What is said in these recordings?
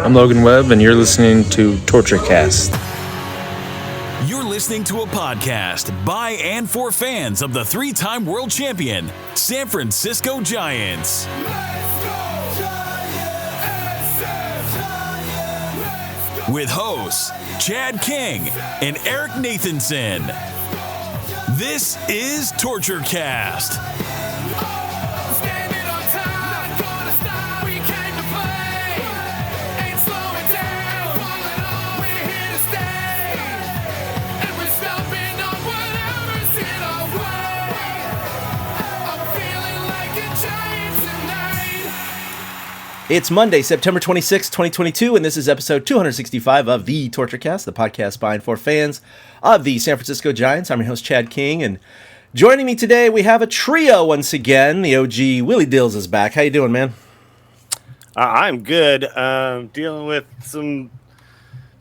I'm Logan Webb, and you're listening to TortureCast. You're listening to a podcast by and for fans of the three-time world champion, San Francisco Giants. With hosts Chad King and Eric Nathanson. This is TortureCast. It's Monday, September 26, 2022, and this is episode 265 of the TortureCast, the podcast by and for fans of the San Francisco Giants. I'm your host, Chad King, and joining me today, we have a trio once again. The OG, Willie Dills, is back. How you doing, man? I'm good. Dealing with some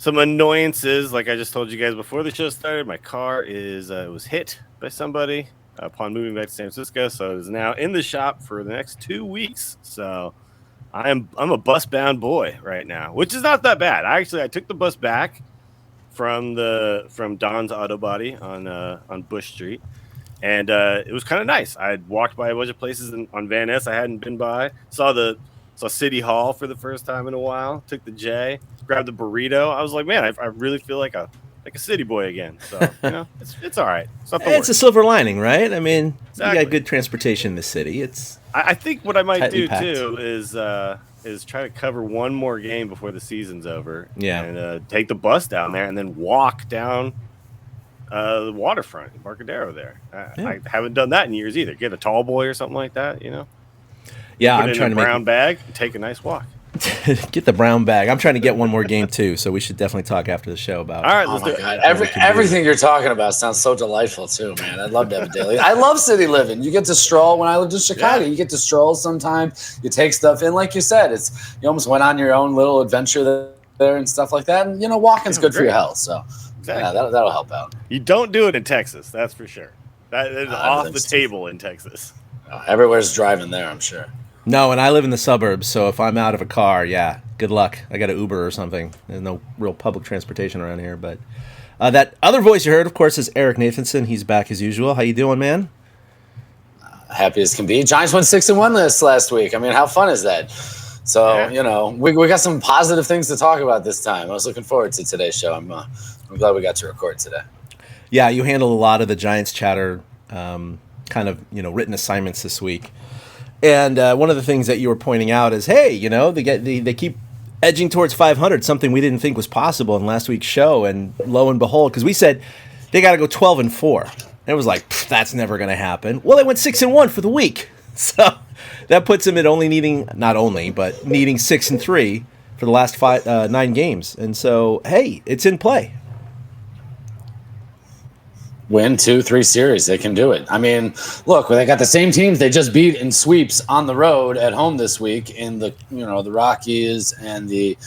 annoyances, like I just told you guys before the show started. My car was hit by somebody upon moving back to San Francisco, so it is now in the shop for the next 2 weeks, so... I'm a bus-bound boy right now, which is not that bad. I took the bus back from Don's Auto Body on Bush Street, and it was kind of nice. I walked by a bunch of places on Van Ness I hadn't been by. Saw City Hall for the first time in a while. Took the J, grabbed the burrito. I was like, man, I really feel like a city boy again. So it's all right. It's a silver lining, right? I mean, exactly. You got good transportation in the city. I think what I might do packed. too is try to cover one more game before the season's over. Yeah, and take the bus down there and then walk down the waterfront, Embarcadero there. I haven't done that in years either. Get a tall boy or something like that, you know. Yeah, I'm trying to brown bag and take a nice walk. Get the brown bag. I'm trying to get one more game too, so we should definitely talk after the show about. All right, let's do it. Everything you're talking about sounds so delightful too, man. I'd love to have a daily. I love city living. You get to stroll. When I lived in Chicago, you get to stroll sometimes. You take stuff in, like you said. You almost went on your own little adventure there and stuff like that. And walking's good for your health. So exactly. Yeah, that'll help out. You don't do it in Texas, that's for sure. That is off the table in Texas. Everywhere's driving there, I'm sure. No, and I live in the suburbs, so if I'm out of a car, yeah, good luck. I got an Uber or something. There's no real public transportation around here. But that other voice you heard, of course, is Eric Nathanson. He's back as usual. How you doing, man? Happy as can be. Giants went 6-1 last week. I mean, how fun is that? So, we got some positive things to talk about this time. I was looking forward to today's show. I'm glad we got to record today. Yeah, you handled a lot of the Giants chatter written assignments this week. And one of the things that you were pointing out is, hey, they keep edging towards 500, something we didn't think was possible in last week's show. And lo and behold, because we said they got to go 12-4. And it was like, that's never going to happen. Well, they went 6-1 for the week. So that puts them at needing 6-3 for the last 9 games. And so, hey, it's in play. Win 2-3 series, they can do it. I mean, look, they got the same teams they just beat in sweeps on the road at home this week in the the Rockies and the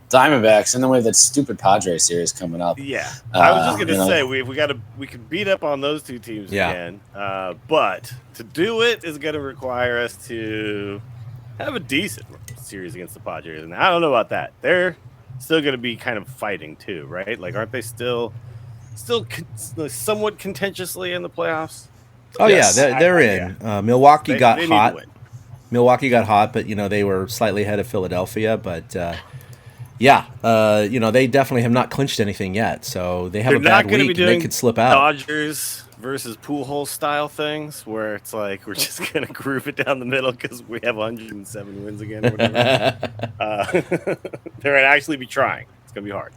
Diamondbacks, and then we have that stupid Padres series coming up. Yeah, I was just gonna say we could beat up on those two teams again, but to do it is going to require us to have a decent series against the Padres, and I don't know about that. They're still going to be kind of fighting too, right? Like, aren't they still somewhat contentiously in the playoffs? Oh, yes. They're in. Milwaukee got hot. Milwaukee got hot, but, they were slightly ahead of Philadelphia. But, they definitely have not clinched anything yet. So they have a bad week, and they could slip out. Dodgers versus Pujols style things, where it's like we're just going to groove it down the middle because we have 107 wins again or whatever. They're going to actually be trying. It's going to be hard.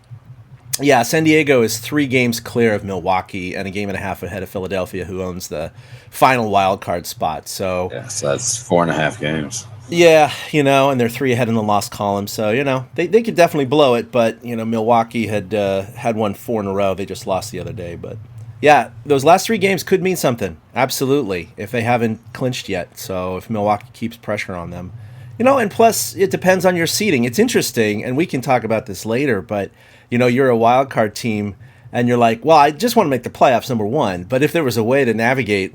Yeah, San Diego is 3 games clear of Milwaukee and a game and a half ahead of Philadelphia, who owns the final wild card spot. So that's 4.5 games. Yeah, and they're 3 ahead in the loss column. So, they could definitely blow it. But, Milwaukee had won 4 in a row. They just lost the other day. But, yeah, those last 3 games could mean something. Absolutely, if they haven't clinched yet. So if Milwaukee keeps pressure on them. And plus, it depends on your seeding. It's interesting, and we can talk about this later, but you're a wild card team, and you're like, well, I just want to make the playoffs, number one. But if there was a way to navigate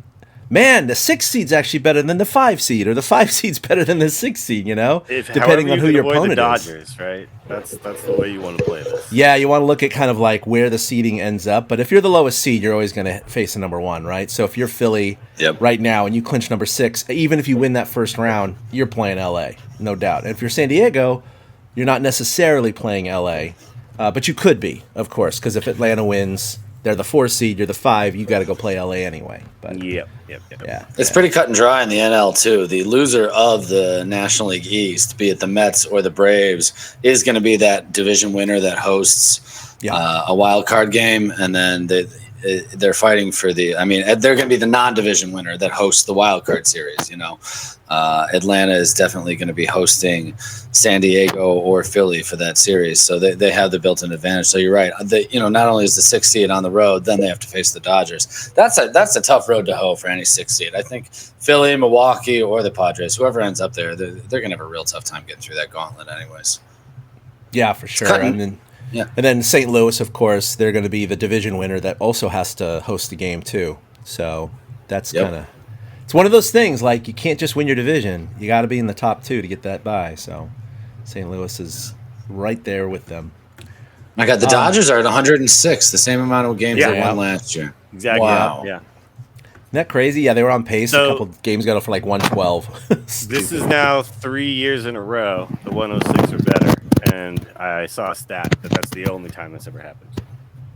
man, the 6 seed's actually better than the 5 seed, or the 5 seed's better than the 6 seed, depending on who your opponent the Dodgers, is. Right? That's the way you want to play this. Yeah, you want to look at kind of like where the seeding ends up. But if you're the lowest seed, you're always going to face a number 1, right? So if you're Philly right now and you clinch number 6, even if you win that first round, you're playing LA, no doubt. And if you're San Diego, you're not necessarily playing LA, but you could be, of course, because if Atlanta wins, they're the 4 seed, you're the 5, you got to go play LA anyway. But Yep. Yeah, it's pretty cut and dry in the NL too. The loser of the National League East, be it the Mets or the Braves, is going to be that division winner that hosts a wild card game, and then they're fighting for they're going to be the non-division winner that hosts the wild card series. Atlanta is definitely going to be hosting San Diego or Philly for that series, so they have the built-in advantage. So you're right. Not only is the 6th seed on the road, then they have to face the Dodgers. That's a tough road to hoe for any 6th seed. I think Philly, Milwaukee, or the Padres, whoever ends up there, they're going to have a real tough time getting through that gauntlet, anyways. Yeah, for sure. And then St. Louis, of course, they're going to be the division winner that also has to host the game too. So that's kind of. It's one of those things, like you can't just win your division. You got to be in the top 2 to get that bye. So St. Louis is right there with them. My God, the Dodgers are at 106, the same amount of games they won last year. Exactly. Wow. Yeah. Isn't that crazy? Yeah, they were on pace. A couple games got for like 112. This is now 3 years in a row. The 106 are better. And I saw a stat that's the only time that's ever happened.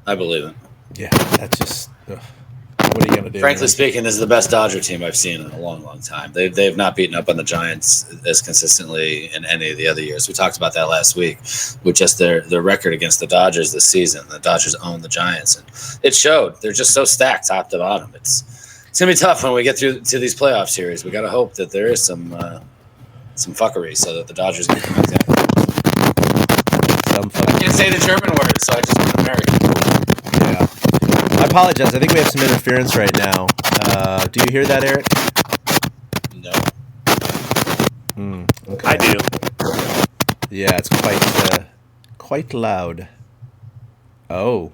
I believe it. Yeah, that's just. What are you going to do? Frankly speaking, this is the best Dodger team I've seen in a long, long time. They've not beaten up on the Giants as consistently in any of the other years. We talked about that last week with just their record against the Dodgers this season. The Dodgers own the Giants, and it showed. They're just so stacked top to bottom. It's going to be tough when we get through to these playoff series. We got to hope that there is some fuckery so that the Dodgers can come back down. I can't say the German word, so I just went American. Yeah. I apologize. I think we have some interference right now. Do you hear that, Eric? No. Okay. I do. Yeah, it's quite loud. Oh.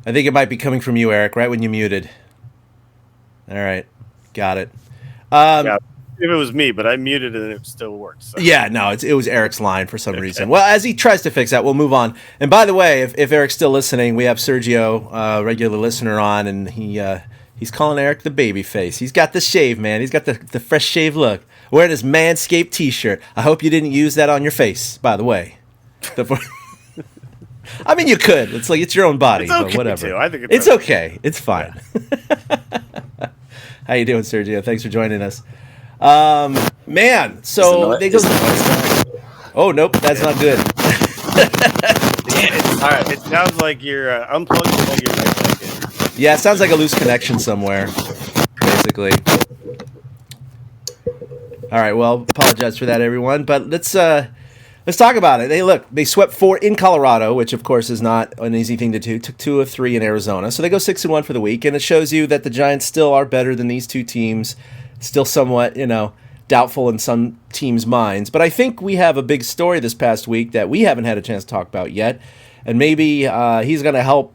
I think it might be coming from you, Eric, right when you muted. All right. Got it. If it was me, but I muted it and it still works. So. Yeah, no, it was Eric's line for some reason. Well, as he tries to fix that, we'll move on. And by the way, if Eric's still listening, we have Sergio, regular listener, on, and he's calling Eric the baby face. He's got the shave, man. He's got the fresh shave look. Wearing his Manscaped T-shirt. I hope you didn't use that on your face, by the way. I mean, you could. It's like it's your own body, it's okay but whatever. Too. I think it's okay. It's fine. Yeah. How you doing, Sergio? Thanks for joining us. Man, so they go. Oh nope, that's not good. All right, it sounds like you're unplugged. Yeah, it sounds like a loose connection somewhere, basically. All right, well, apologize for that, everyone. But let's talk about it. They swept 4 in Colorado, which of course is not an easy thing to do. Took 2 of 3 in Arizona, so they go 6-1 for the week, and it shows you that the Giants still are better than these 2 teams. Still somewhat, doubtful in some teams' minds. But I think we have a big story this past week that we haven't had a chance to talk about yet. And maybe he's going to help,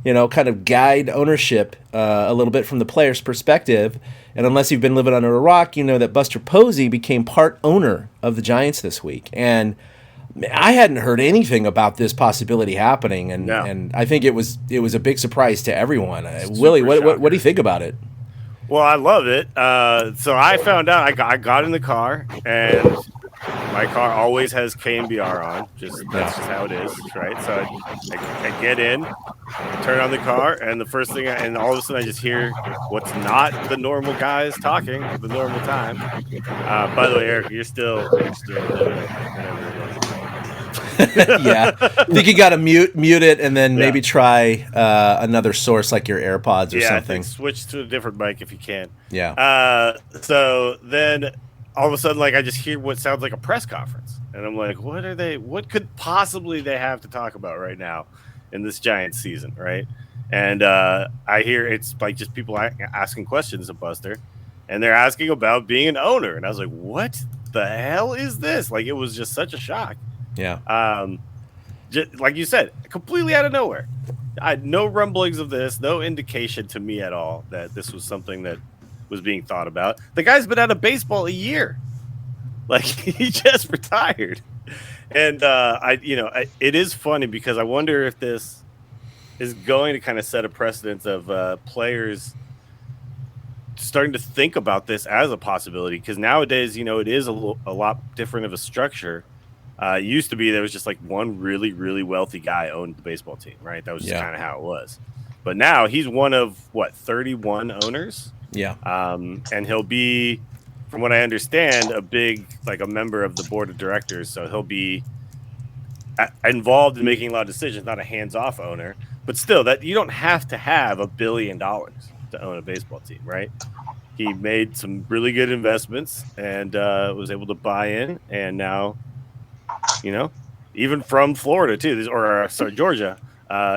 kind of guide ownership a little bit from the player's perspective. And unless you've been living under a rock, you know that Buster Posey became part owner of the Giants this week. And I hadn't heard anything about this possibility happening. And I think it was a big surprise to everyone. Willie, what do you think about it? Well, I love it. So I found out I got in the car, and my car always has KMBR on. That's just how it is, right? So I get in, turn on the car, and the first thing, and all of a sudden I just hear what's not the normal guys talking at the normal time. By the way, Eric, you're still yeah, I think you got to mute it, and then maybe try another source like your AirPods or something. I think switch to a different mic if you can. Yeah. So then all of a sudden, I just hear what sounds like a press conference, and I'm like, what could possibly they have to talk about right now in this Giants season, right? And I hear it's like just people asking questions of Buster, and they're asking about being an owner, and I was like, what the hell is this? It was just such a shock. Yeah. just, like you said, completely out of nowhere. I had no rumblings of this, no indication to me at all that this was something that was being thought about. The guy's been out of baseball a year. Like, he just retired. And it is funny because I wonder if this is going to kind of set a precedent of players starting to think about this as a possibility, because nowadays, it is a lot different of a structure. It used to be there was just like one really, really wealthy guy owned the baseball team, right? That was just kind of how it was. But now he's one of 31 owners. Yeah. And he'll be, from what I understand, a member of the board of directors. So he'll be involved in making a lot of decisions, not a hands-off owner. But still, that you don't have to have $1 billion to own a baseball team, right? He made some really good investments and was able to buy in, and now, even from Florida too, Georgia,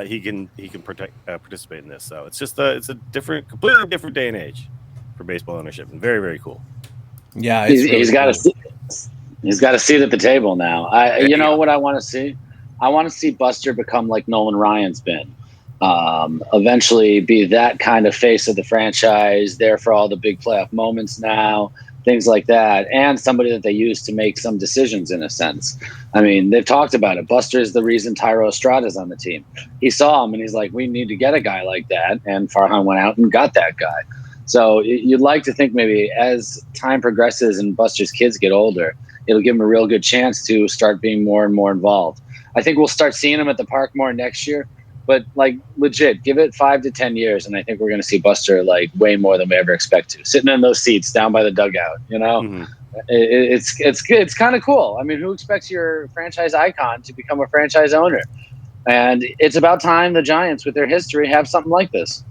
he can participate in this. So it's just it's a completely different day and age for baseball ownership, and very, very cool. Yeah, he's got a seat at the table now. You know what I want to see? I want to see Buster become like Nolan Ryan's been. Eventually be that kind of face of the franchise, there for all the big playoff moments now, things like that, and somebody that they use to make some decisions in a sense. I mean, they've talked about it. Buster is the reason Tyro Estrada's on the team. He saw him and he's like, we need to get a guy like that, and Farhan went out and got that guy. So you'd like to think maybe as time progresses and Buster's kids get older, it'll give him a real good chance to start being more and more involved. I think we'll start seeing him at the park more next year. But like legit, give it 5 to 10 years, and I think we're going to see Buster like way more than we ever expect to. Sitting in those seats down by the dugout, it's kind of cool. I mean, who expects your franchise icon to become a franchise owner? And it's about time the Giants, with their history, have something like this.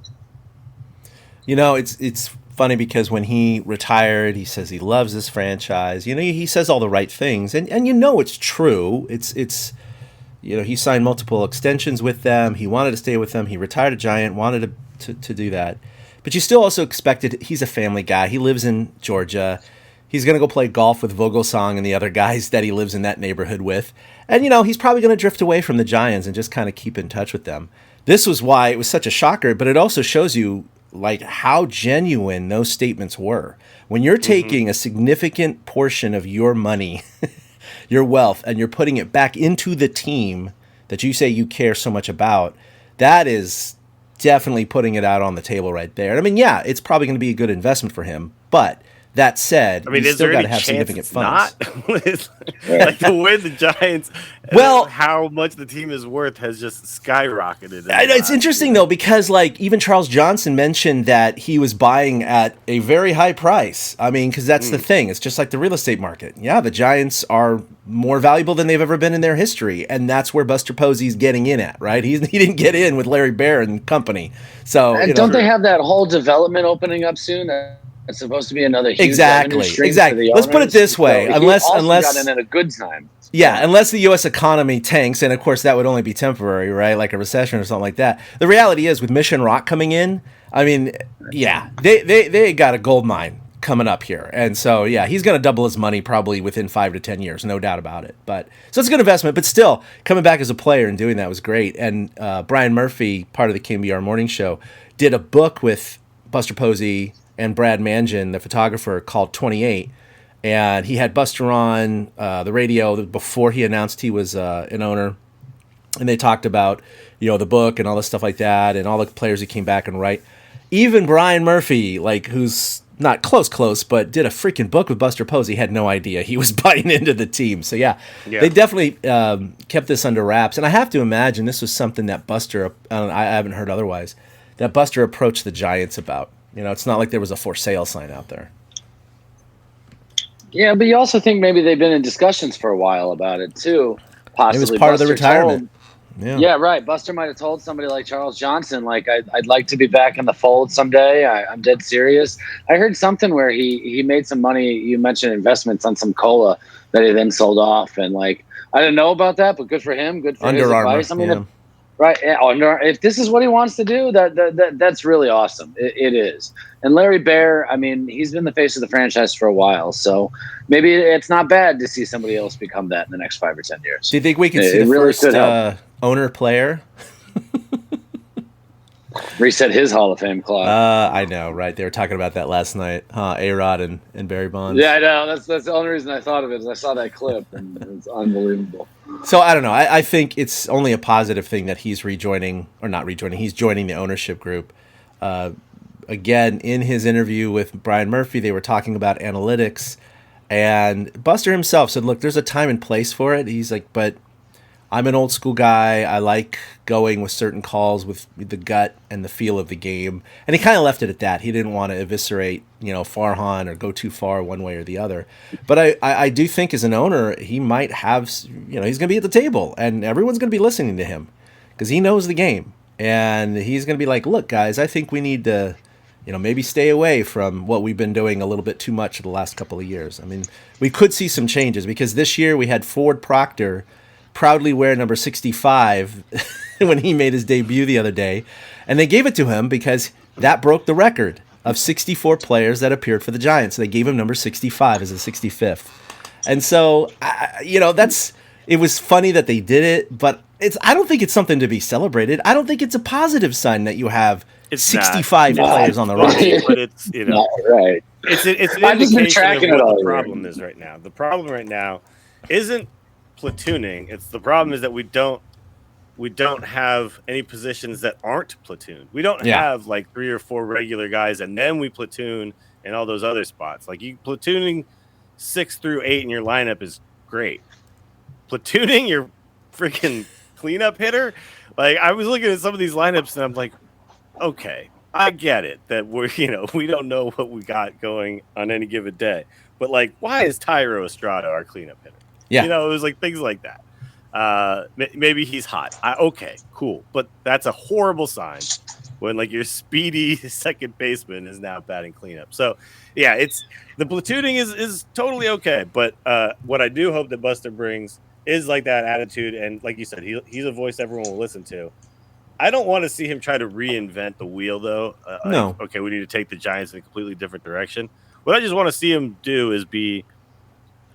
It's funny because when he retired, he says he loves this franchise. He says all the right things, and it's true. It's. He signed multiple extensions with them. He wanted to stay with them. He retired a Giant, wanted to do that. But you still also expected, he's a family guy. He lives in Georgia. He's going to go play golf with Vogelsong and the other guys that he lives in that neighborhood with. And, he's probably going to drift away from the Giants and just kind of keep in touch with them. This was why it was such a shocker, but it also shows you, like, how genuine those statements were. When you're taking a significant portion of your money your wealth, and you're putting it back into the team that you say you care so much about, that is definitely putting it out on the table right there. And I mean, it's probably going to be a good investment for him, but that said, you still got to have significant funds. Like the way the Giants, how much the team is worth has just skyrocketed. It's interesting though, because like even Charles Johnson mentioned that he was buying at a very high price. I mean, because that's the thing. It's just like the real estate market. Yeah, the Giants are more valuable than they've ever been in their history, and that's where Buster Posey's getting in at, right? He didn't get in with Larry Baer and company. So don't they have that whole development opening up soon? It's supposed to be another huge revenue stream for the Let's put it this way: so unless got in at a good time. Yeah, unless the U.S. economy tanks, and of course that would only be temporary, right? Like a recession or something like that. The reality is, with Mission Rock coming in, I mean, they got a gold mine coming up here, and so he's going to double his money probably within 5 to 10 years, no doubt about it. But so it's a good investment. But still, coming back as a player and doing that was great. And Brian Murphy, part of the KBR Morning Show, did a book with Buster Posey and Brad Mangin, the photographer, called 28. And he had Buster on the radio before he announced he was an owner. And they talked about, the book and all this stuff like that, and all the players who came back and write. Even Brian Murphy, like, who's not close, but did a freaking book with Buster Posey, had no idea he was buying into the team. So, they definitely kept this under wraps. And I have to imagine this was something that Buster, I haven't heard otherwise, that Buster approached the Giants about. It's not like there was a for sale sign out there. Yeah, but you also think maybe they've been in discussions for a while about it too. Possibly it was part of the retirement. Yeah, right. Buster might have told somebody like Charles Johnson, like, I'd like to be back in the fold someday. I'm dead serious. I heard something where he made some money. You mentioned investments on some cola that he then sold off. And, like, I didn't know about that, but good for him. Good for his advice. I mean, Right. Yeah, if this is what he wants to do, that's really awesome. It is. And Larry Baer, I mean, he's been the face of the franchise for a while, so maybe it's not bad to see somebody else become that in the next 5 or 10 years. Do you think we can see the really first owner player reset his Hall of Fame clock? I know, right? They were talking about that last night, A-Rod and Barry Bonds. Yeah, I know. That's the only reason I thought of it is I saw that clip, and it's unbelievable. So I don't know. I think it's only a positive thing that he's rejoining, or not rejoining. He's joining the ownership group. Again, in his interview with Brian Murphy, they were talking about analytics, and Buster himself said, "Look, there's a time and place for it." He's like, "But I'm an old school guy. I like going with certain calls with the gut and the feel of the game." And he kind of left it at that. He didn't want to eviscerate, Farhan or go too far one way or the other. But I do think as an owner, he might have, he's going to be at the table and everyone's going to be listening to him because he knows the game. And he's going to be like, "Look, guys, I think we need to, maybe stay away from what we've been doing a little bit too much the last couple of years." I mean, we could see some changes because this year we had Ford Proctor proudly wear number 65 when he made his debut the other day. And they gave it to him because that broke the record of 64 players that appeared for the Giants. They gave him number 65 as a 65th. And so, it was funny that they did it, but I don't think it's something to be celebrated. I don't think it's a positive sign that you have 65 players on the roster. But it's, not right. It's an indication of what the problem is right now. The problem right now isn't platooning. It's the problem is that we don't have any positions that aren't platoon. We don't have like 3 or 4 regular guys and then we platoon in all those other spots. Like you platooning 6 through 8 in your lineup is great. Platooning your freaking cleanup hitter. Like I was looking at some of these lineups and I'm like, okay, I get it that we don't know what we got going on any given day. But like, why is Tyro Estrada our cleanup hitter? Yeah. It was like things like that. Maybe he's hot. Okay, cool. But that's a horrible sign when like your speedy second baseman is now batting cleanup. So yeah, it's the platooning is totally okay. But what I do hope that Buster brings is like that attitude. And like you said, he's a voice everyone will listen to. I don't want to see him try to reinvent the wheel though. No. Like, okay, we need to take the Giants in a completely different direction. What I just want to see him do is be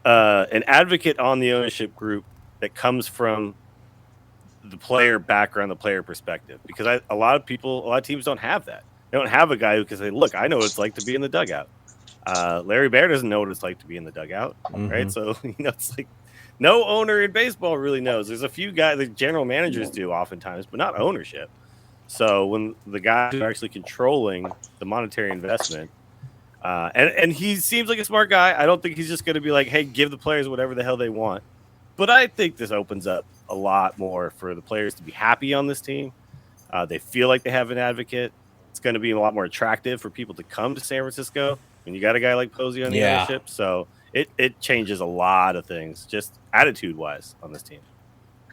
an advocate on the ownership group that comes from the player background, the player perspective, because a lot of teams don't have that. They don't have a guy who can say, "Look, I know what it's like to be in the dugout." Larry Baer doesn't know what it's like to be in the dugout, right? So it's like no owner in baseball really knows. There's a few guys, the general managers do oftentimes, but not ownership. So when the guys are actually controlling the monetary investment. And he seems like a smart guy. I don't think he's just going to be like, hey, give the players whatever the hell they want. But I think this opens up a lot more for the players to be happy on this team. They feel like they have an advocate. It's going to be a lot more attractive for people to come to San Francisco when you got a guy like Posey on the ownership. So it changes a lot of things, just attitude-wise on this team.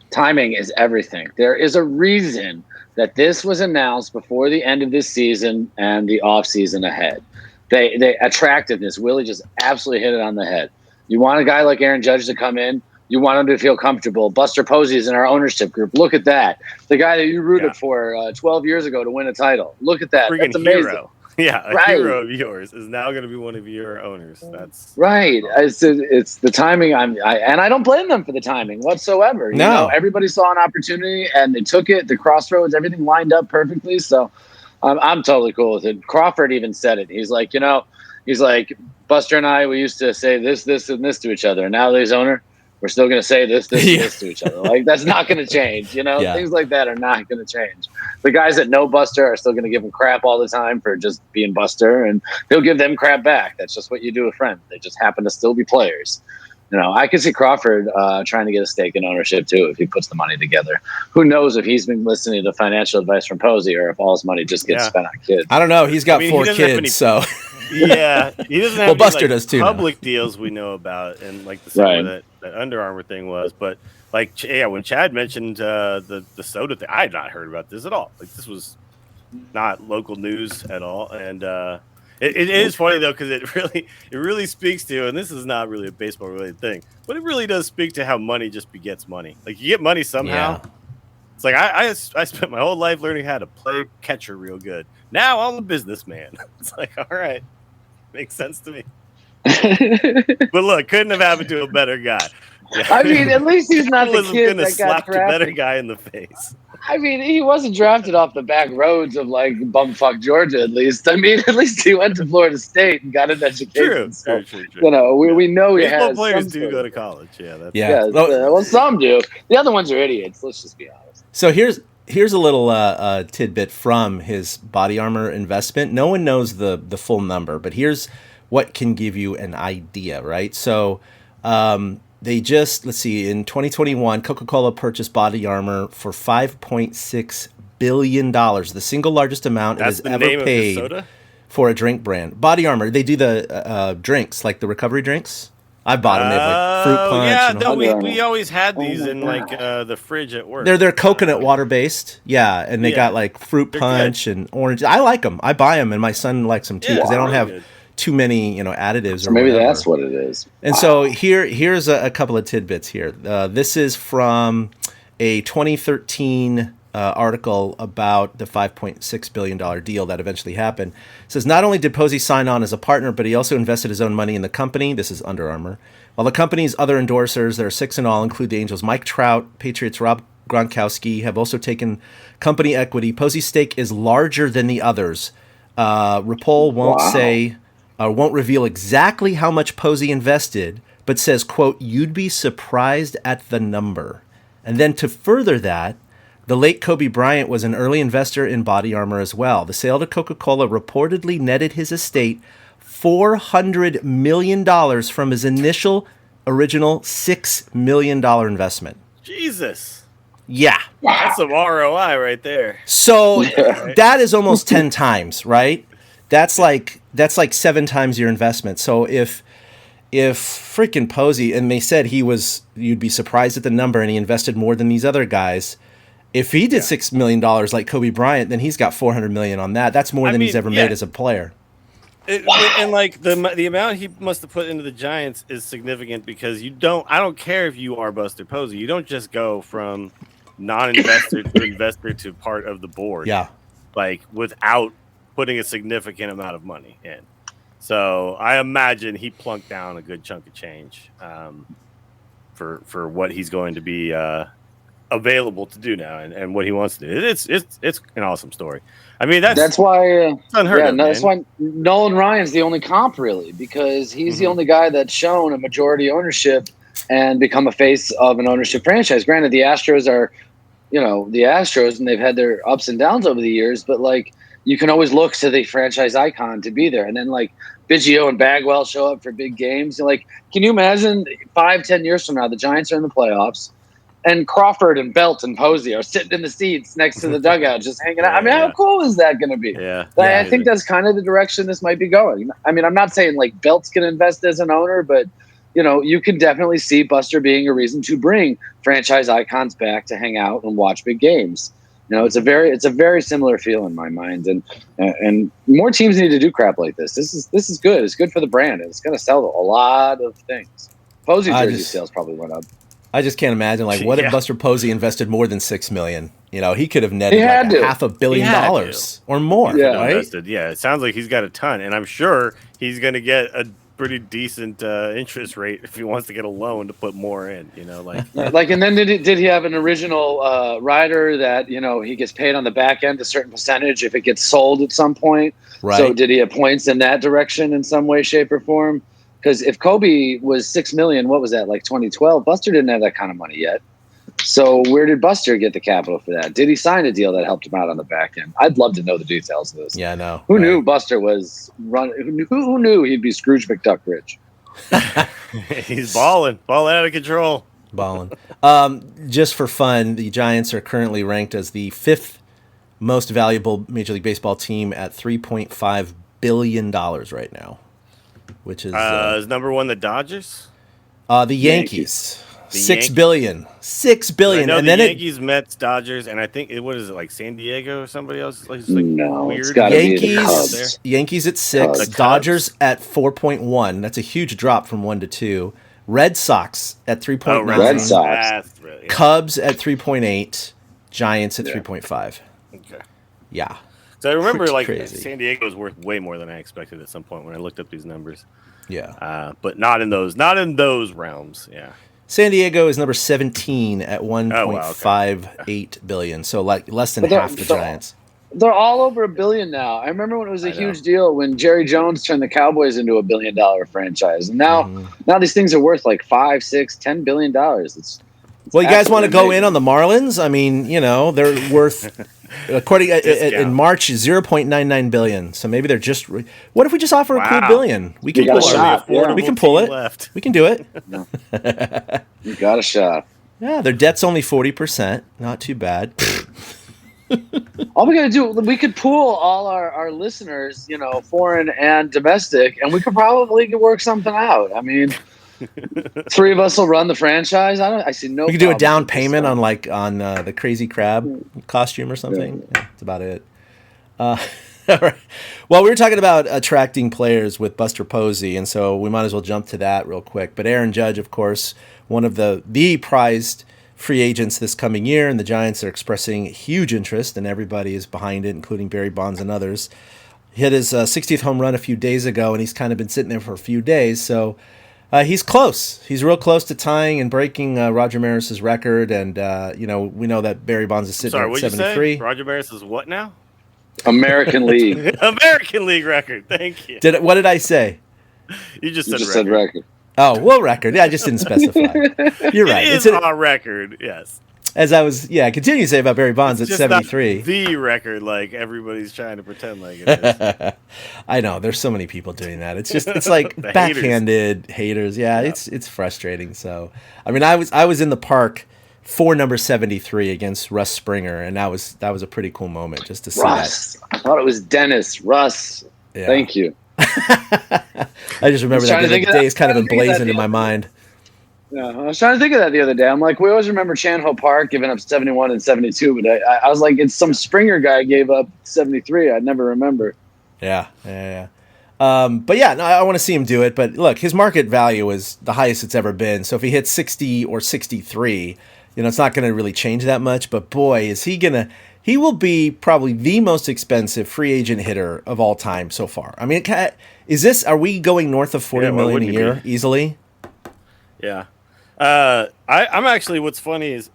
Timing is everything. There is a reason that this was announced before the end of this season and the offseason ahead. They attractiveness. Willie just absolutely hit it on the head. You want a guy like Aaron Judge to come in. You want him to feel comfortable. Buster Posey is in our ownership group. Look at that. The guy that you rooted for 12 years ago to win a title. Look at that. That's amazing. Hero. Yeah, a hero of yours is now going to be one of your owners. That's right. It's the timing. And I don't blame them for the timing whatsoever. Everybody saw an opportunity and they took it. The crossroads, everything lined up perfectly. So I'm totally cool with it. Crawford even said it. He's like, Buster and I, we used to say this, and this to each other. And now that he's owner, we're still going to say this, and this to each other. Like, that's not going to change. Things like that are not going to change. The guys that know Buster are still going to give him crap all the time for just being Buster, and he'll give them crap back. That's just what you do with friends. They just happen to still be players. I could see Crawford trying to get a stake in ownership too if he puts the money together. Who knows if he's been listening to financial advice from Posey or if all his money just gets spent on kids. I don't know. He's got 4 kids, so yeah, he doesn't have Buster does too. Public deals we know about, and like the same way that Under Armour thing was. But like, when Chad mentioned the soda thing, I had not heard about this at all. Like, this was not local news at all, and It is funny though, because it really speaks to, and this is not really a baseball related thing, but it really does speak to how money just begets money. Like, you get money somehow, It's like I spent my whole life learning how to play catcher real good. Now I'm a businessman. It's like, all right, makes sense to me. But look, couldn't have happened to a better guy. I mean, at least he's not the kid that got slap a better drafted. guy in the face. I mean, he wasn't drafted off the back roads of like bumfuck Georgia. At least, I mean, at least he went to Florida State and got an education. True. You know, we know he Baseball has. players some do sort go of- to college. Yeah, that's Yeah. Well, some do. The other ones are idiots. Let's just be honest. So here's a little tidbit from his body armor investment. No one knows the full number, but here's what can give you an idea, right? So they just, let's see, in 2021, Coca-Cola purchased body armor for $5.6 billion, the single largest amount it that's has the ever name paid of his soda. for a drink brand. Body armor, they do the drinks, like the recovery drinks. I bought them. They have like fruit punch. Yeah, and no, all- we always had these my in like the fridge at work. They're coconut water based, yeah, and they got like fruit They're punch and orange. I like them. I buy them, and my son likes them too because they don't really have good. too many, additives or Maybe whatever. that's what it is. And so here's a couple of tidbits here. This is from a 2013 article about the $5.6 billion deal that eventually happened. It says, not only did Posey sign on as a partner, but he also invested his own money in the company. This is Under Armour. While the company's other endorsers, there are 6 in all, include the Angels' Mike Trout, Patriots' Rob Gronkowski, have also taken company equity. Posey's stake is larger than the others. Rapol won't reveal exactly how much Posey invested, but says, quote, you'd be surprised at the number. And then to further that, the late Kobe Bryant was an early investor in body armor as well. The sale to Coca-Cola reportedly netted his estate $400 million from his original $6 million investment. Jesus, Yeah. that's some ROI right there. So that is almost 10 times, right? That's like 7 times your investment. So if freaking Posey, and they said you'd be surprised at the number, and he invested more than these other guys. If he did $6 million like Kobe Bryant, then he's got $400 million on that. That's more than he's ever made as a player. And like the amount he must have put into the Giants is significant because I don't care if you are Buster Posey. You don't just go from non-investor to investor to part of the board. Yeah. Like without putting a significant amount of money in. So I imagine he plunked down a good chunk of change for what he's going to be available to do now and what he wants to do. It's an awesome story. I mean, that's why unheard of, that's man. why Nolan Ryan's the only comp really, because he's the only guy that's shown a majority ownership and become a face of an ownership franchise. Granted, the Astros are, the Astros, and they've had their ups and downs over the years, but like you can always look to the franchise icon to be there. And then like Biggio and Bagwell show up for big games. And like, can you imagine 5-10 years from now, the Giants are in the playoffs, and Crawford and Belt and Posey are sitting in the seats next to the dugout, just hanging out. I mean, how cool is that going to be? Yeah. I think that's kind of the direction this might be going. I mean, I'm not saying like Belt's going to invest as an owner, but you can definitely see Buster being a reason to bring franchise icons back to hang out and watch big games. It's a very similar feel in my mind, and more teams need to do crap like this. This is good. It's good for the brand, and it's going to sell a lot of things. Posey jersey sales probably went up. I just can't imagine, what if Buster Posey invested more than $6 million? He could have netted $500 million or more. Yeah. Right? Invested. Yeah, it sounds like he's got a ton, and I'm sure he's going to get a pretty decent interest rate if he wants to get a loan to put more in. And then did he have an original rider that he gets paid on the back end a certain percentage if it gets sold at some point? Right. So did he have points in that direction in some way, shape, or form? Because if Kobe was $6 million, what was that, like 2012? Buster didn't have that kind of money yet. So where did Buster get the capital for that? Did he sign a deal that helped him out on the back end? I'd love to know the details of this. Yeah, I know. Who knew Buster was who knew he'd be Scrooge McDuck rich? He's balling out of control. Balling. Just for fun, the Giants are currently ranked as the 5th most valuable Major League Baseball team at $3.5 billion right now. Which is number one the Dodgers? The Yankees. $6 billion. $6 billion. I know and the then Yankees, Mets, Dodgers, and I think what is it, like San Diego or somebody else? No, weird. it's gotta be the Cubs. Yankees at 6, Cubs. Dodgers at 4.1. That's a huge drop from 1 to 2. Red Sox at 3.9. Red Sox. That's really, Cubs at 3.8. Giants at 3.5. Okay. Yeah. So I remember Pretty like crazy. San Diego was worth way more than I expected at some point when I looked up these numbers. Yeah. But not in those realms. Yeah. San Diego is number 17 at Oh, wow, okay. 1.58 billion. So like less than But they're- half the they're- Giants. They're all over $1 billion now. I remember when it was a I know. huge deal when Jerry Jones turned the Cowboys into $1 billion franchise, and now Mm-hmm. these things are worth like $5, $6, $10 billion. It's Well, you guys want to absolutely go amazing. in on the Marlins? I mean, they're worth, according in March, 0.99 billion. So maybe they're just. What if we just offer a cool Wow. billion? We can got pull a it. shot, yeah. We can pull it. Left. We can do it. You got a shot. Yeah, their debt's only 40%. Not too bad. All we got to do, we could pool all our listeners, foreign and domestic, and we could probably work something out. I mean, 3 of us will run the franchise. I see no. We could do a problem down with this payment stuff. on the Crazy Crab costume or something. Yeah, that's about it. All right. Well, we were talking about attracting players with Buster Posey, and so we might as well jump to that real quick. But Aaron Judge, of course, one of the prized free agents this coming year, and the Giants are expressing huge interest, and everybody is behind it, including Barry Bonds and others. Hit his 60th home run a few days ago, and he's kind of been sitting there for a few days, so he's close. He's real close to tying and breaking Roger Maris's record, and we know that Barry Bonds is sitting Sorry, at what did you 73. say? Roger Maris is what now? American League. American League record. Thank you. What did I say? You just You said just record. said record. Oh, well, record. Yeah, I just didn't specify. You're right. It is a record, yes. As I was, continue to say about Barry Bonds at Just not 73. the record, like everybody's trying to pretend like it is. I know there's so many people doing that. It's like The backhanded haters. Yeah, it's frustrating. So I mean, I was in the park for number 73 against Russ Springer, and that was a pretty cool moment just to see Russ. I thought it was Dennis. Russ. that. Yeah. Thank you. I just remember trying that to the think of day is kind of that- trying to think of emblazoned that in my mind. Yeah, I was trying to think of that the other day. I'm like, we always remember Chan-Ho Park giving up 71 and 72, but I was like, it's some Springer guy gave up 73. I'd never remember. Yeah. But yeah, no, I want to see him do it. But look, his market value is the highest it's ever been. So if he hits 60 or 63, it's not going to really change that much. But boy, is he gonna. He will be probably the most expensive free agent hitter of all time so far. I mean, are we going north of 40 million a year easily? Yeah. I'm actually, what's funny is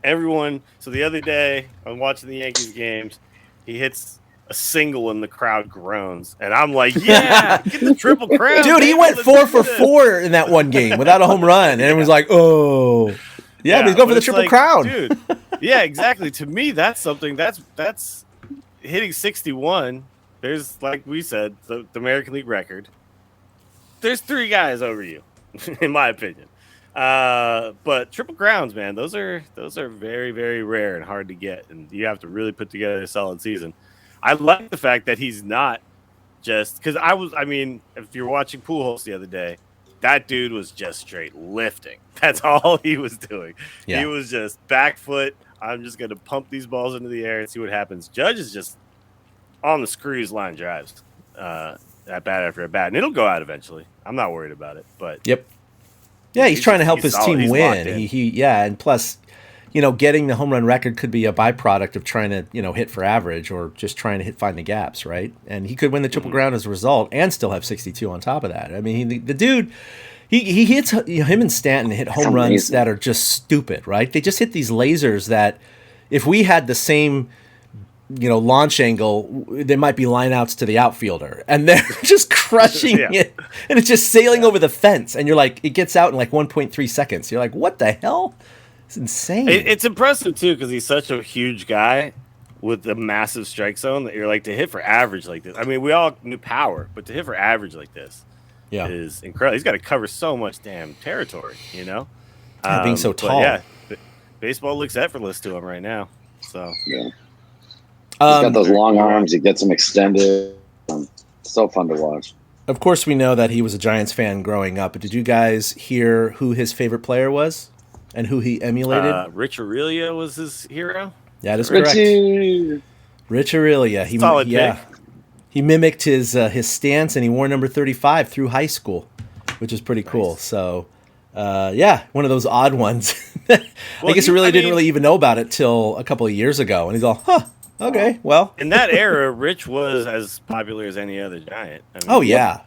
everyone. So the other day, I'm watching the Yankees games. He hits a single and the crowd groans. And I'm like, yeah, get the triple crown. Dude, he baby, went let's 4 do for this. 4 in that one game without a home run. And everyone's like, oh. Yeah, but he's going for the it's triple like, crown. Dude, yeah, exactly. To me, that's something that's hitting 61. There's, like we said, the American League record. There's 3 guys over you, in my opinion. But triple crowns, man, those are very, very rare and hard to get, and you have to really put together a solid season. I like the fact that he's not just because if you're watching Pujols the other day, that dude was just straight lifting. That's all he was doing. Yeah. He was just back foot. I'm just going to pump these balls into the air and see what happens. Judge is just on the screws line drives at bat after at bat, and it'll go out eventually. I'm not worried about it. But Yep. Yeah, he's trying to help he's his solid. team He's locked win. in. And plus, getting the home run record could be a byproduct of trying to, hit for average or just trying to find the gaps, right? And he could win the triple crown as a result and still have 62 on top of that. I mean, the dude, he hits, him and Stanton hit home runs that are just stupid, right? They just hit these lasers that if we had the same, launch angle, there might be lineouts to the outfielder, and they're just crushing it, and it's just sailing over the fence, and you're like, it gets out in like 1.3 seconds. You're like, what the hell? It's insane. It's impressive too because he's such a huge guy with a massive strike zone that you're like to hit for average like this. I mean, we all knew power, but to hit for average like this is incredible. He's got to cover so much damn territory, Being so tall. Baseball looks effortless to him right now. So Yeah. He's got those long arms. He gets them extended. So fun to watch. Of course, we know that he was a Giants fan growing up, but did you guys hear who his favorite player was and who he emulated? Rich Aurelia was his hero. That is correct. Richie. Rich Aurelia. Solid pick. He mimicked his stance, and he wore number 35 through high school, which is pretty cool. So one of those odd ones. I guess we didn't really even know about it till a couple of years ago, and he's all, huh, okay, well. In that era, Rich was as popular as any other Giant. Yeah.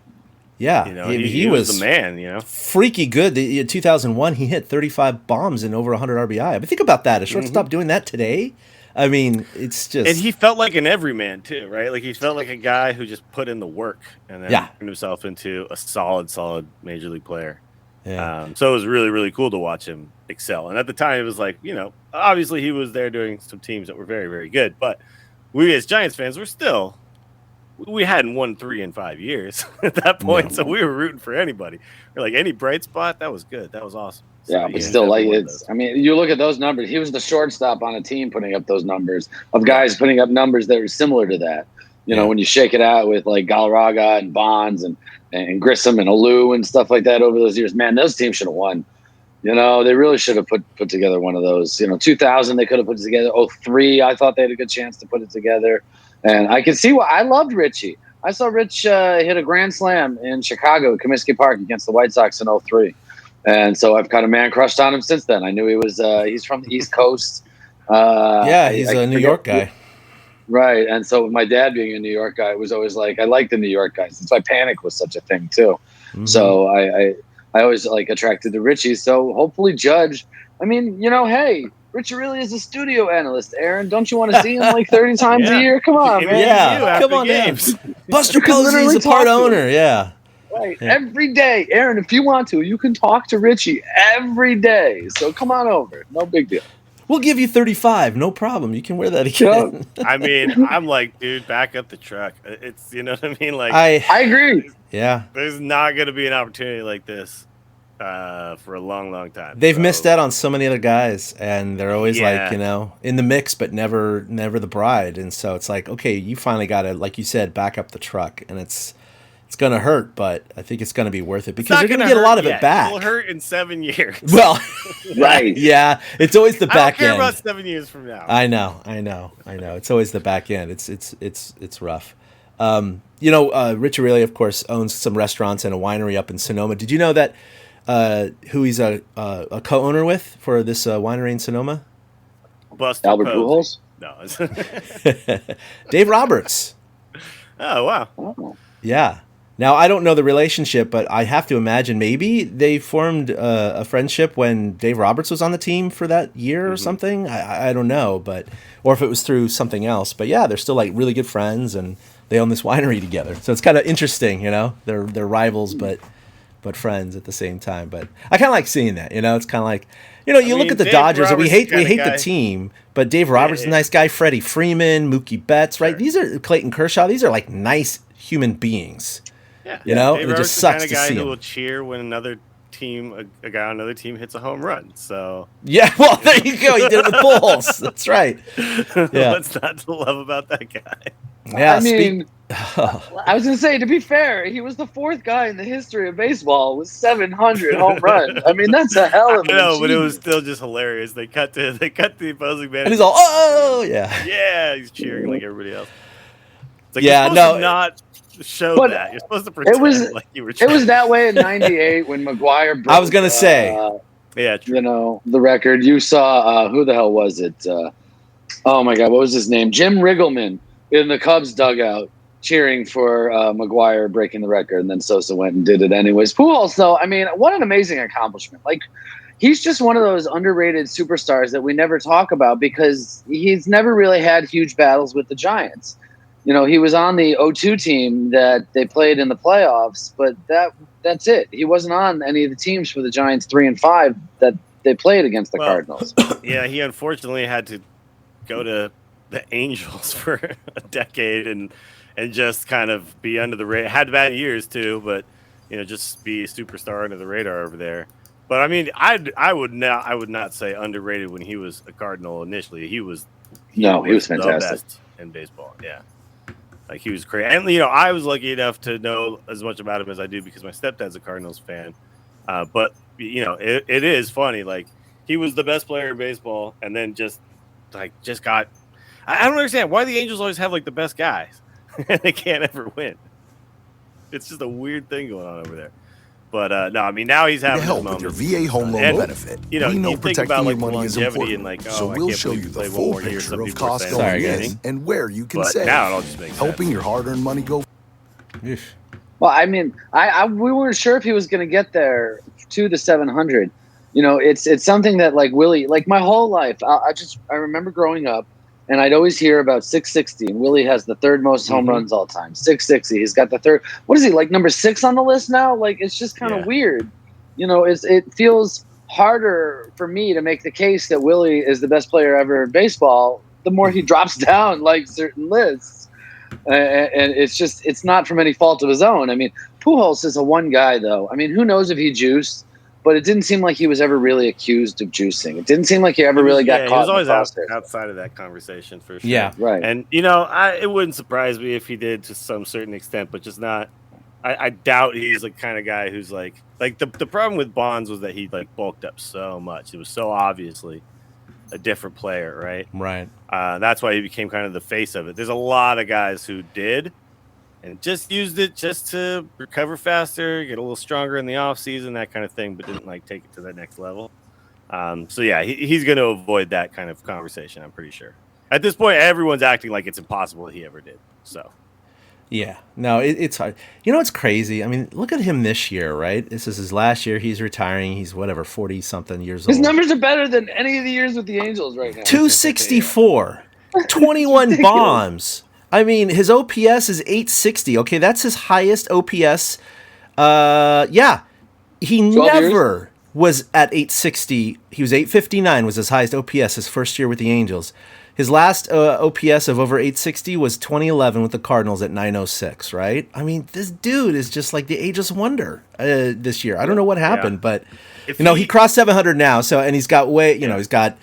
He was the man, freaky good. In 2001, he hit 35 bombs and over 100 RBI. I mean, think about that. A shortstop doing that today. I mean, it's just. And he felt like an everyman too, right? Like he felt like a guy who just put in the work and then turned himself into a solid major league player. Yeah. So it was really, really cool to watch him excel. And at the time, it was like, obviously he was there doing some teams that were very, very good. But we as Giants fans we hadn't won 3 in 5 years at that point. No. So we were rooting for anybody. We're like, any bright spot, that was good. That was awesome. So, but still, you look at those numbers. He was the shortstop on a team putting up those numbers of guys putting up numbers that were similar to that. When you shake it out with like Galarraga and Bonds and Grissom and Alou and stuff like that over those years, man, those teams should have won. They really should have put together one of those. 2000, they could have put it together. 03, I thought they had a good chance to put it together. And I can see why. I loved Richie. I saw Rich hit a grand slam in Chicago at Comiskey Park against the White Sox in 03. And so I've kind of man crushed on him since then. I knew he was he's from the East Coast. He's a New York guy. Right. And so my dad being a New York guy, it was always like, I like the New York guys. That's why Panic was such a thing too. Mm-hmm. So I always attracted to Richie. So hopefully Judge, hey, Richie really is a studio analyst. Aaron, don't you want to see him 30 times a year? Come on, man. Yeah, come on, games. Buster Posey's a part owner. Yeah. Right. Yeah. Every day. Aaron, if you want to, you can talk to Richie every day. So come on over. No big deal. We'll give you 35. No problem. You can wear that again. I'm like, dude, back up the truck. It's, you know what I mean? Like, I agree. Yeah. There's not going to be an opportunity like this for a long, long time. They've missed out on so many other guys, and they're always in the mix, but never the bride. And so it's like, okay, you finally got to, like you said, back up the truck, and it's going to hurt, but I think it's going to be worth it because you're going to get a lot of it back. It'll hurt in 7 years. Well, right. Yeah. It's always the back end. I don't care about 7 years from now. I know. It's always the back end. It's rough. Rich Aureli, of course, owns some restaurants and a winery up in Sonoma. Did you know that who he's a co-owner with for this winery in Sonoma? Buster Albert Pujols? No. Dave Roberts. Oh, wow. Oh. Yeah. Now, I don't know the relationship, but I have to imagine maybe they formed a friendship when Dave Roberts was on the team for that year or something. I don't know, or if it was through something else. But yeah, they're still really good friends, and they own this winery together. So it's kind of interesting, They're rivals, but friends at the same time. But I kind of like seeing that, It's kind of like, you look at the Dave Dodgers, and we hate guy. the team, but Dave Roberts is a nice guy. Freddie Freeman, Mookie Betts, right? These are Clayton Kershaw. These are nice human beings. Yeah. It just sucks to see him. The kind of guy who will cheer when another team, a guy on another team hits a home run. So yeah, well, there you go. He did it with Pujols. That's right. Yeah. What's not to love about that guy? Yeah, I was going to say, to be fair, he was the fourth guy in the history of baseball with 700 home runs. I mean, that's a hell of a achievement. But it was still just hilarious. They cut the opposing man, and he's all, oh yeah, yeah, he's cheering like everybody else. It's like, yeah, you're supposed to not show that. You're supposed to pretend like you were cheering. It was that way in '98 when McGuire broke, I was going to say, true. The record. You saw who the hell was it? Oh my God, what was his name? Jim Riggleman in the Cubs dugout cheering for McGuire breaking the record, and then Sosa went and did it anyways. Pujols, though, I mean, what an amazing accomplishment. He's just one of those underrated superstars that we never talk about because he's never really had huge battles with the Giants. He was on the 0-2 team that they played in the playoffs, but that's it. He wasn't on any of the teams for the Giants 3 and 5 that they played against the Cardinals. Yeah, he unfortunately had to go to the Angels for a decade and just kind of be under the radar. Had bad years too, but just be a superstar under the radar over there. But I mean, I would not say underrated when he was a Cardinal initially. He was fantastic. The best in baseball. Yeah. He was crazy. And, I was lucky enough to know as much about him as I do because my stepdad's a Cardinals fan. But, it is funny. He was the best player in baseball and then just got – I don't understand why the Angels always have, the best guys and they can't ever win. It's just a weird thing going on over there. But no, I mean now he's having to his help with your moments. VA home loan And, benefit. You know, we know you think protecting about your like money is longevity important, and like, so I we'll can't show believe you he the played one full more year. picture Some of people were costs saying going at the in beginning. and where you can But save. now it all just makes sense. Helping your hard-earned money go. Well, I mean, we weren't sure if he was going to get there to the 700. You know, it's something that like Willie, like my whole life, I remember growing up, and I'd always hear about 660, and Willie has the third most home runs all time. 660. He's got the third. What is he, like number 6 on the list now? Like it's just kind of weird. You know, it feels harder for me to make the case that Willie is the best player ever in baseball. The more he drops down like certain lists. And it's not from any fault of his own. I mean, Pujols is a one guy, though. I mean, who knows if he juiced, but it didn't seem like he was ever really accused of juicing. It didn't seem like he ever really got caught. He was always in the crosshairs. outside of that conversation for sure. Yeah, right. And you know, it wouldn't surprise me if he did to some certain extent, but just not. I doubt he's the kind of guy who's like the problem with Bonds was that he like bulked up so much. It was so obviously a different player, right? Right. That's why he became kind of the face of it. There's a lot of guys who did and just used it just to recover faster, get a little stronger in the off season, that kind of thing, but didn't like take it to the next level. So yeah, he's going to avoid that kind of conversation, I'm pretty sure. At this point, everyone's acting like it's impossible he ever did. So yeah, no, it's hard. You know, it's crazy. I mean, look at him this year, right? This is his last year. He's retiring. He's whatever, 40-something years old. His numbers are better than any of the years with the Angels right now. 264, 21 bombs. I mean, his OPS is 860. Okay, that's his highest OPS. Yeah, he never was at 860. He was 859 was his highest OPS his first year with the Angels. His last OPS of over 860 was 2011 with the Cardinals at 906, right? I mean, this dude is just like the ageless wonder this year. I don't know what happened, but he crossed 700 now. So, and he's got he's got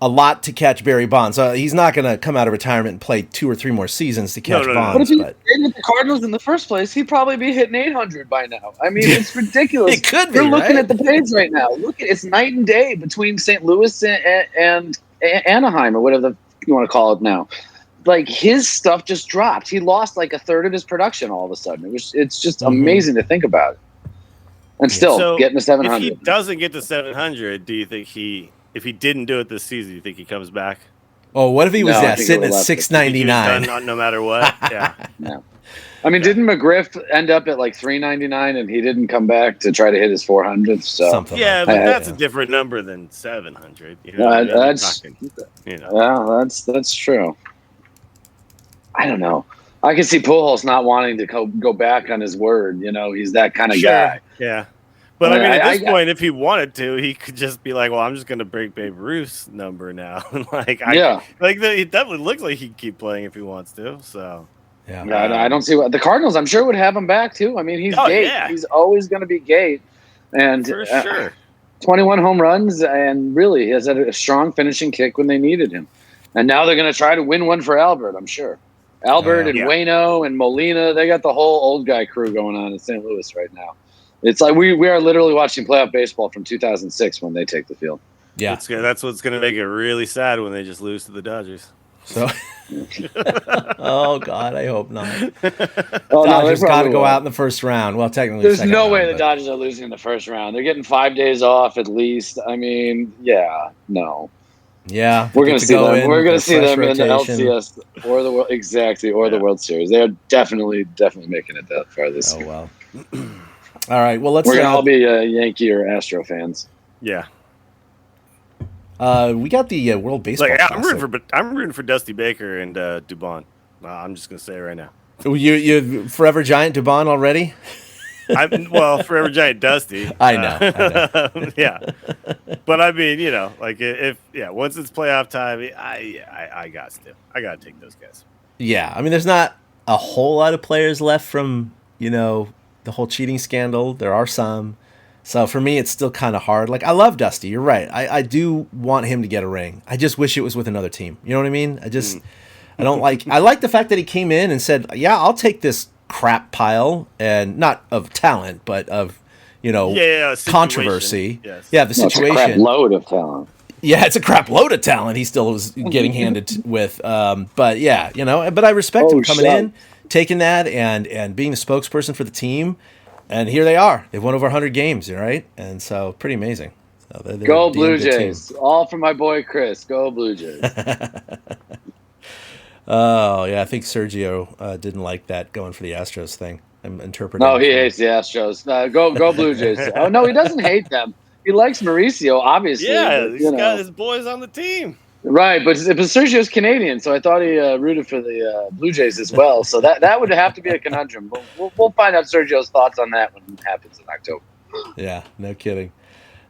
a lot to catch Barry Bonds. So he's not going to come out of retirement and play 2 or 3 more seasons to catch Bonds. But if he stayed with the Cardinals in the first place, he'd probably be hitting 800 by now. I mean, it's ridiculous. It could be. You're looking at the page right now. It's night and day between St. Louis and Anaheim or whatever you want to call it now. Like his stuff just dropped. He lost like a third of his production all of a sudden. It's just amazing to think about it. And still getting to 700. If he doesn't get to 700, do you think if he didn't do it this season, do you think he comes back? Oh, what if he was sitting at 699? No matter what. Yeah. No. I mean, didn't McGriff end up at like 399 and he didn't come back to try to hit his 400th? So something. Yeah, but that's a different number than 700. You know, that's that's true. I don't know. I can see Pujols not wanting to go back on his word. You know, he's that kind of guy. Yeah. But I mean, at this point, if he wanted to, he could just be like, "Well, I'm just going to break Babe Ruth's number now." It definitely looks like he can keep playing if he wants to. So, I don't see what the Cardinals. I'm sure would have him back too. I mean, he's Gate. Yeah. He's always going to be Gate, and for sure, 21 home runs, and really, he has had a strong finishing kick when they needed him. And now they're going to try to win one for Albert. I'm sure. Albert and Waino and Molina, they got the whole old guy crew going on in St. Louis right now. It's like we are literally watching playoff baseball from 2006 when they take the field. Yeah, that's what's going to make it really sad when they just lose to the Dodgers. So, oh God, I hope not. Oh, Dodgers got to go out in the first round. Well, technically, there's no way the Dodgers are losing in the first round. They're getting 5 days off at least. I mean, no. Yeah, we're going to see them. We're going to see them in the LCS or the World the World Series. They are definitely making it that far this year. Oh well. All right. Well, we're going to all be Yankee or Astro fans. Yeah. We got the World Baseball. I'm rooting for Dusty Baker and Dubon. I'm just going to say it right now. You forever giant Dubon already? Forever giant Dusty. I know. Yeah, but I mean, once it's playoff time, I got to take those guys. Yeah, I mean, there's not a whole lot of players left from the whole cheating scandal. There are some. So for me, it's still kind of hard. Like, I love Dusty. You're right. I do want him to get a ring. I just wish it was with another team. You know what I mean? I don't like. I like the fact that he came in and said, "Yeah, I'll take this crap pile," and not of talent, but of controversy. Yes. Yeah, the situation. It's a crap load of talent. Yeah, it's a crap load of talent. He still was getting handed with. But yeah, but I respect him coming in, taking that, and being a spokesperson for the team. And here they are. They've won over 100 games, right? And so pretty amazing. So they're Go a damn Blue good team. Jays! All from my boy Chris. Go Blue Jays! Oh, yeah. I think Sergio didn't like that going for the Astros thing. I'm interpreting. No, he hates the Astros. Go Blue Jays! Oh no, he doesn't hate them. He likes Mauricio, obviously. Yeah, but, he's got his boys on the team. Right, but Sergio's Canadian, so I thought he rooted for the Blue Jays as well. So that would have to be a conundrum. But we'll find out Sergio's thoughts on that when it happens in October. Yeah, no kidding.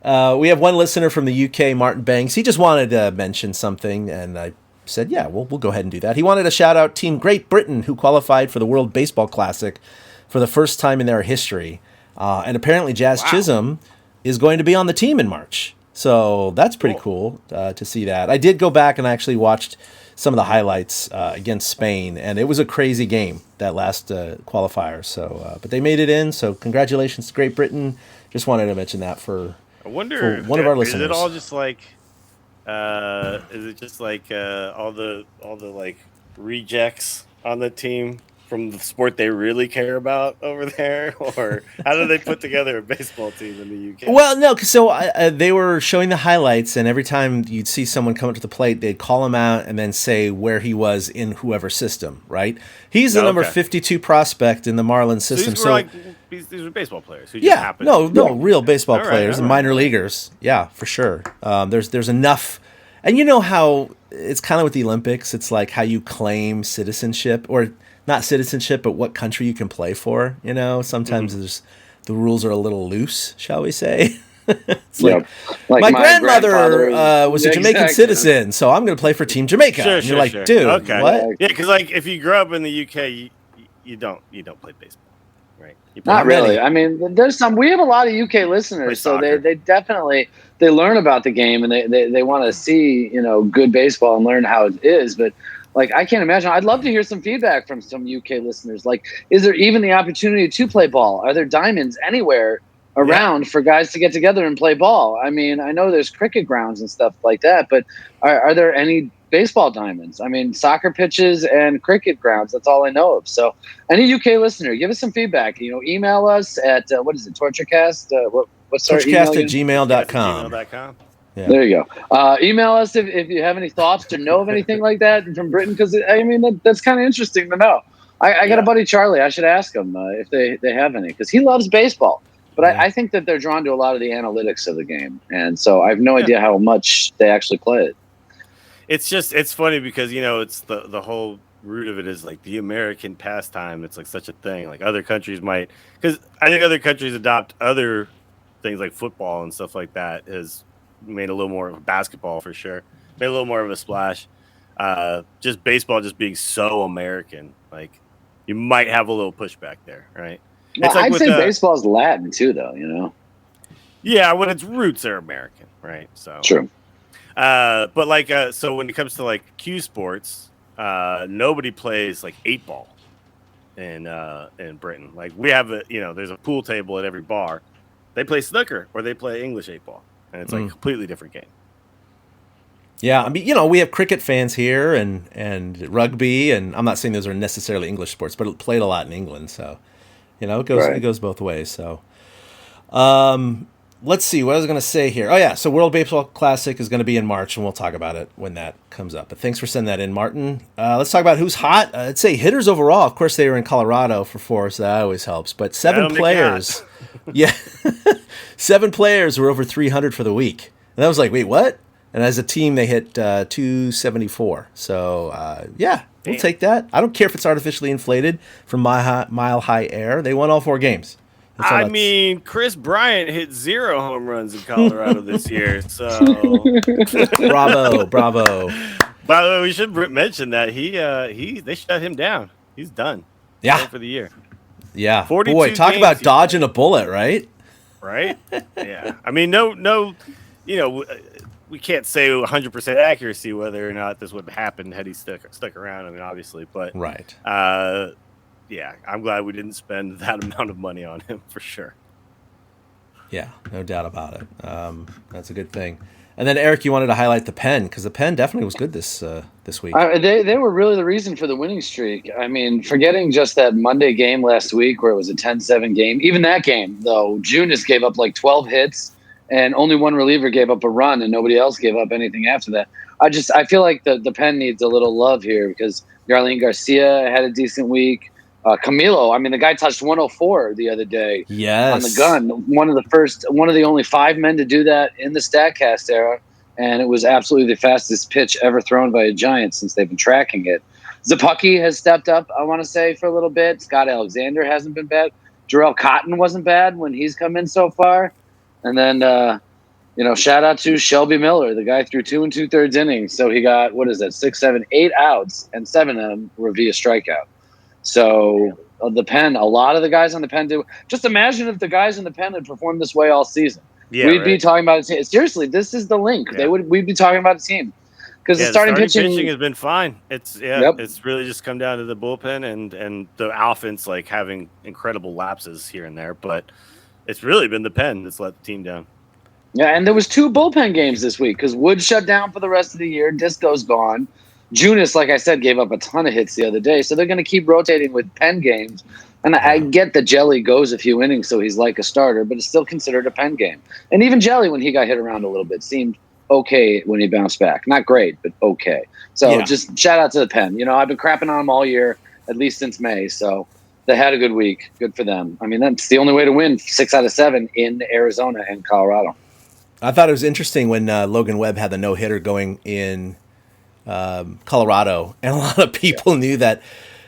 We have one listener from the UK, Martin Banks. He just wanted to mention something, and I said, yeah, we'll go ahead and do that. He wanted to shout out Team Great Britain, who qualified for the World Baseball Classic for the first time in their history. And apparently Jazz Chisholm is going to be on the team in March. So that's pretty cool to see that. I did go back and actually watched some of the highlights against Spain, and it was a crazy game, that last qualifier. So, but they made it in, so congratulations to Great Britain. Just wanted to mention that for one of our listeners. Is it all just like, is it just like all the like rejects on the team from the sport they really care about over there, or how do they put together a baseball team in the UK? Well, no, so they were showing the highlights, and every time you'd see someone come up to the plate, they'd call him out and then say where he was in whoever system, right? He's the number 52 prospect in the Marlins system. So these were baseball players who just happened. Real baseball players and minor leaguers. Yeah, for sure. There's enough. And you know how it's kind of with the Olympics, it's like how you claim citizenship, or not citizenship, but what country you can play for. You know, sometimes the rules are a little loose, shall we say? It's like my grandmother was a Jamaican citizen, so I'm going to play for Team Jamaica. You're like, dude, okay. What? Yeah, because like if you grow up in the UK, you don't play baseball, right? Not really. I mean, there's some. We have a lot of UK listeners, so they definitely they learn about the game and they want to see good baseball and learn how it is, but. Like, I can't imagine. I'd love to hear some feedback from some UK listeners. Like, is there even the opportunity to play ball? Are there diamonds anywhere around for guys to get together and play ball? I mean, I know there's cricket grounds and stuff like that, but are there any baseball diamonds? I mean, soccer pitches and cricket grounds. That's all I know of. So any UK listener, give us some feedback. Email us at, TortureCast? What's our email? TortureCast@gmail.com. Yeah. There you go. Email us if you have any thoughts or know of anything like that from Britain, because I mean that's kind of interesting to know. I got a buddy Charlie. I should ask him if they have any, because he loves baseball. But I think that they're drawn to a lot of the analytics of the game, and so I have no idea how much they actually play it. It's funny because it's the whole root of it is like the American pastime. It's like such a thing. Like other countries might, because I think other countries adopt other things like football and stuff like that has made a little more of basketball for sure, made a little more of a splash. Just baseball just being so American, like you might have a little pushback there, right? Well, I'd say baseball is Latin too, though. Yeah, when its roots are American, right? So true. But like, so when it comes to like Q sports, nobody plays like 8-ball in Britain. Like we have there's a pool table at every bar. They play snooker or they play English 8-ball. And it's like a completely different game. Yeah, I mean, we have cricket fans here and rugby, and I'm not saying those are necessarily English sports, but it played a lot in England, so it goes both ways. So, let's see what I was going to say here. Oh yeah, so World Baseball Classic is going to be in March, and we'll talk about it when that comes up. But thanks for sending that in, Martin. Let's talk about who's hot. I'd say hitters overall. Of course, they were in Colorado for 4, so that always helps. But 7 players. Yeah. 7 players were over 300 for the week. And I was like, wait, what? And as a team, they hit 274. So, we'll take that. I don't care if it's artificially inflated from mile high air. They won all 4 games. I mean, Chris Bryant hit 0 home runs in Colorado this year. So, bravo. By the way, we should mention that they shut him down. He's done. Yeah, for the year. Yeah, boy, talk about dodging a bullet, right? Right? Yeah. I mean, no, we can't say 100% accuracy whether or not this would have happened had he stuck around. I mean, obviously, but right. Yeah, I'm glad we didn't spend that amount of money on him for sure. Yeah, no doubt about it. That's a good thing. And then Eric, you wanted to highlight the pen because the pen definitely was good this week. They were really the reason for the winning streak. I mean, forgetting just that Monday game last week where it was a 10-7 game. Even that game, though, Junis gave up like 12 hits and only one reliever gave up a run and nobody else gave up anything after that. I feel like the pen needs a little love here because Yarlene Garcia had a decent week. Camilo, I mean, the guy touched 104 the other day on the gun. One of the only 5 men to do that in the StatCast era, and it was absolutely the fastest pitch ever thrown by a Giant since they've been tracking it. Zapucki has stepped up, I want to say, for a little bit. Scott Alexander hasn't been bad. Jarrell Cotton wasn't bad when he's come in so far. And then, shout out to Shelby Miller. The guy threw 2 2/3 innings, so he got, 6, 7, 8 outs, and 7 of them were via strikeout. So the pen, a lot of the guys on the pen do. Just imagine if the guys in the pen had performed this way all season. Yeah, we'd be talking about a team. Seriously, this is the link. Yeah. We'd be talking about a team because the starting pitching has been fine. It's really just come down to the bullpen and the offense like having incredible lapses here and there, but it's really been the pen that's let the team down. Yeah, and there was 2 bullpen games this week because Wood shut down for the rest of the year. Disco's gone. Junis, like I said, gave up a ton of hits the other day, so they're going to keep rotating with pen games. And I get that Jelly goes a few innings, so he's like a starter, but it's still considered a pen game. And even Jelly, when he got hit around a little bit, seemed okay when he bounced back. Not great, but okay. So just shout out to the pen. I've been crapping on them all year, at least since May, so they had a good week. Good for them. I mean, that's the only way to win 6 out of 7 in Arizona and Colorado. I thought it was interesting when Logan Webb had the no-hitter going in Colorado, and a lot of people knew that.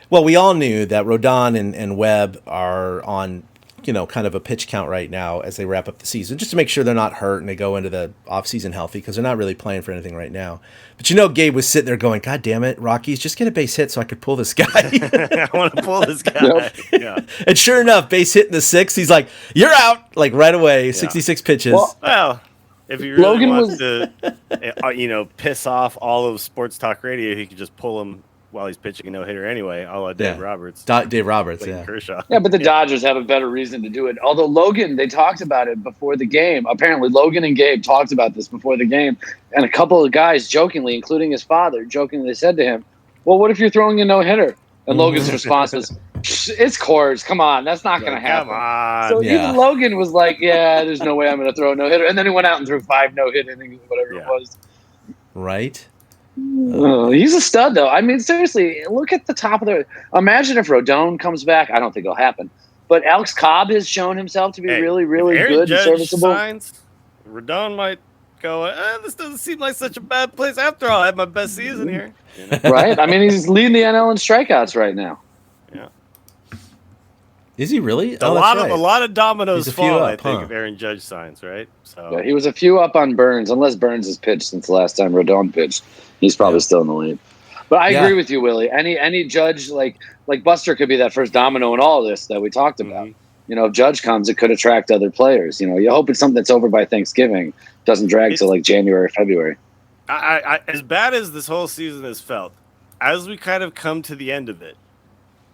Well, we all knew that Rodon and Webb are on, kind of a pitch count right now as they wrap up the season, just to make sure they're not hurt and they go into the offseason healthy because they're not really playing for anything right now. But Gabe was sitting there going, "God damn it, Rockies, just get a base hit so I could pull this guy." I want to pull this guy. Yep. Yeah. And sure enough, base hit in the 6th. He's like, "You're out!" Like right away, 66 pitches. Well, if he really wants to, piss off all of sports talk radio, he could just pull him while he's pitching a no-hitter anyway. I'll let Dave Roberts. Dave Roberts, Kershaw. Yeah, but the Dodgers have a better reason to do it. Although Logan, they talked about it before the game. Apparently, Logan and Gabe talked about this before the game. And a couple of guys jokingly, including his father, jokingly said to him, "Well, what if you're throwing a no-hitter?" And Logan's response was, "It's Coors. Come on. That's not going to happen." Come on. So even Logan was like, "Yeah, there's no way I'm going to throw a no-hitter." And then he went out and threw 5 no-hit innings, whatever it was. Right? He's a stud, though. I mean, seriously, look at the top of the. Imagine if Rodon comes back. I don't think it'll happen. But Alex Cobb has shown himself to be really, really good and serviceable. Rodon might go, this doesn't seem like such a bad place after all. I had my best season here. Right? I mean, he's leading the NL in strikeouts right now. Yeah. Is he really? A lot of dominoes fall, I think, if Aaron Judge signs, right? So yeah, he was a few up on Burns, unless Burns has pitched since the last time Rodon pitched. He's probably still in the lead. But I agree with you, Willie. Any Judge, like Buster could be that first domino in all of this that we talked about. Mm-hmm. If Judge comes, it could attract other players. You hope it's something that's over by Thanksgiving, doesn't drag till like January, February. I as bad as this whole season has felt, as we kind of come to the end of it,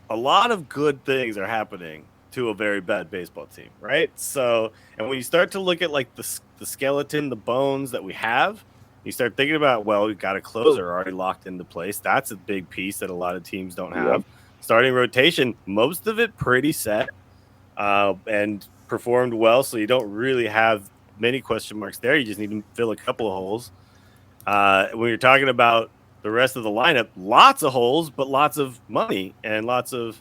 a lot of good things are happening to a very bad baseball team, right? So, and when you start to look at like the skeleton, the bones that we have, you start thinking about, well, we've got a closer already locked into place. That's a big piece that a lot of teams don't have. Yep. Starting rotation, most of it pretty set and performed well, so you don't really have many question marks there. You just need to fill a couple of holes. When you're talking about the rest of the lineup, lots of holes, but lots of money and lots of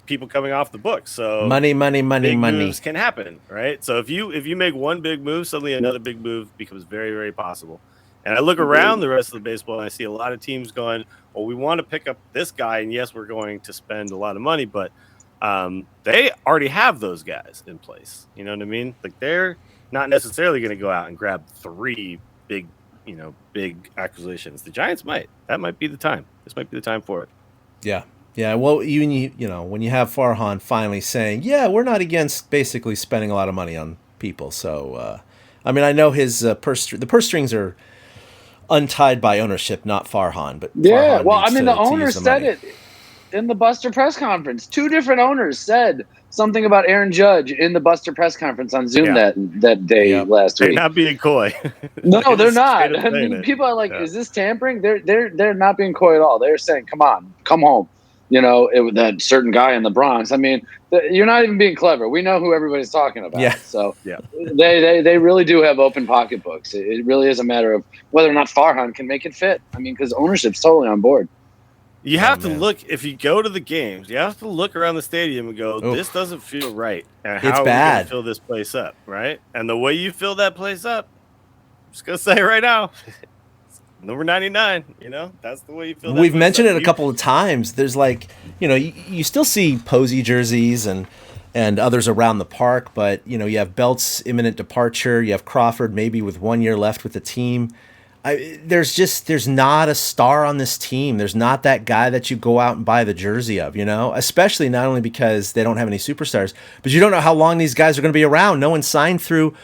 people coming off the books. So money moves can happen, right? So if you make one big move, suddenly another big move becomes very, very possible. And I look around the rest of the baseball and I see a lot of teams going, well, we want to pick up this guy, and yes, we're going to spend a lot of money, but they already have those guys in place. You know what I mean? Like, they're not necessarily going to go out and grab 3 big acquisitions. The Giants might. That might be the time. This might be the time for it. Yeah. Yeah, well, when you have Farhan finally saying, "Yeah, we're not against basically spending a lot of money on people." So, I mean, I know his the purse strings are untied by ownership, not Farhan, but yeah. Farhan well, I mean, the owner said it. in the Buster press conference. 2 different owners said something about Aaron Judge in the Buster press conference on Zoom that day last They're week. not being coy. No, they're not. Straight up I mean, saying it. people are like, "Is this tampering?" They're not being coy at all. They're saying, "Come on, come home." You know, that certain guy in the Bronx. I mean, you're not even being clever. We know who everybody's talking about. Yeah. So they really do have open pocketbooks. It really is a matter of whether or not Farhan can make it fit. I mean, because ownership's totally on board. You have to look, if you go to the games, you have to look around the stadium and go, this doesn't feel right. And how It's are we bad. going to fill this place up, right? And the way you fill that place up, I'm just going to say right now, number 99, you know, that's the way you fill that We've place mentioned up. it a couple of times. There's like, you know, you still see Posey jerseys and others around the park, but, you know, you have Belt's imminent departure. You have Crawford maybe with 1 year left with the team. There's not a star on this team. There's not that guy that you go out and buy the jersey of, you know, especially not only because they don't have any superstars, but you don't know how long these guys are going to be around. No one signed through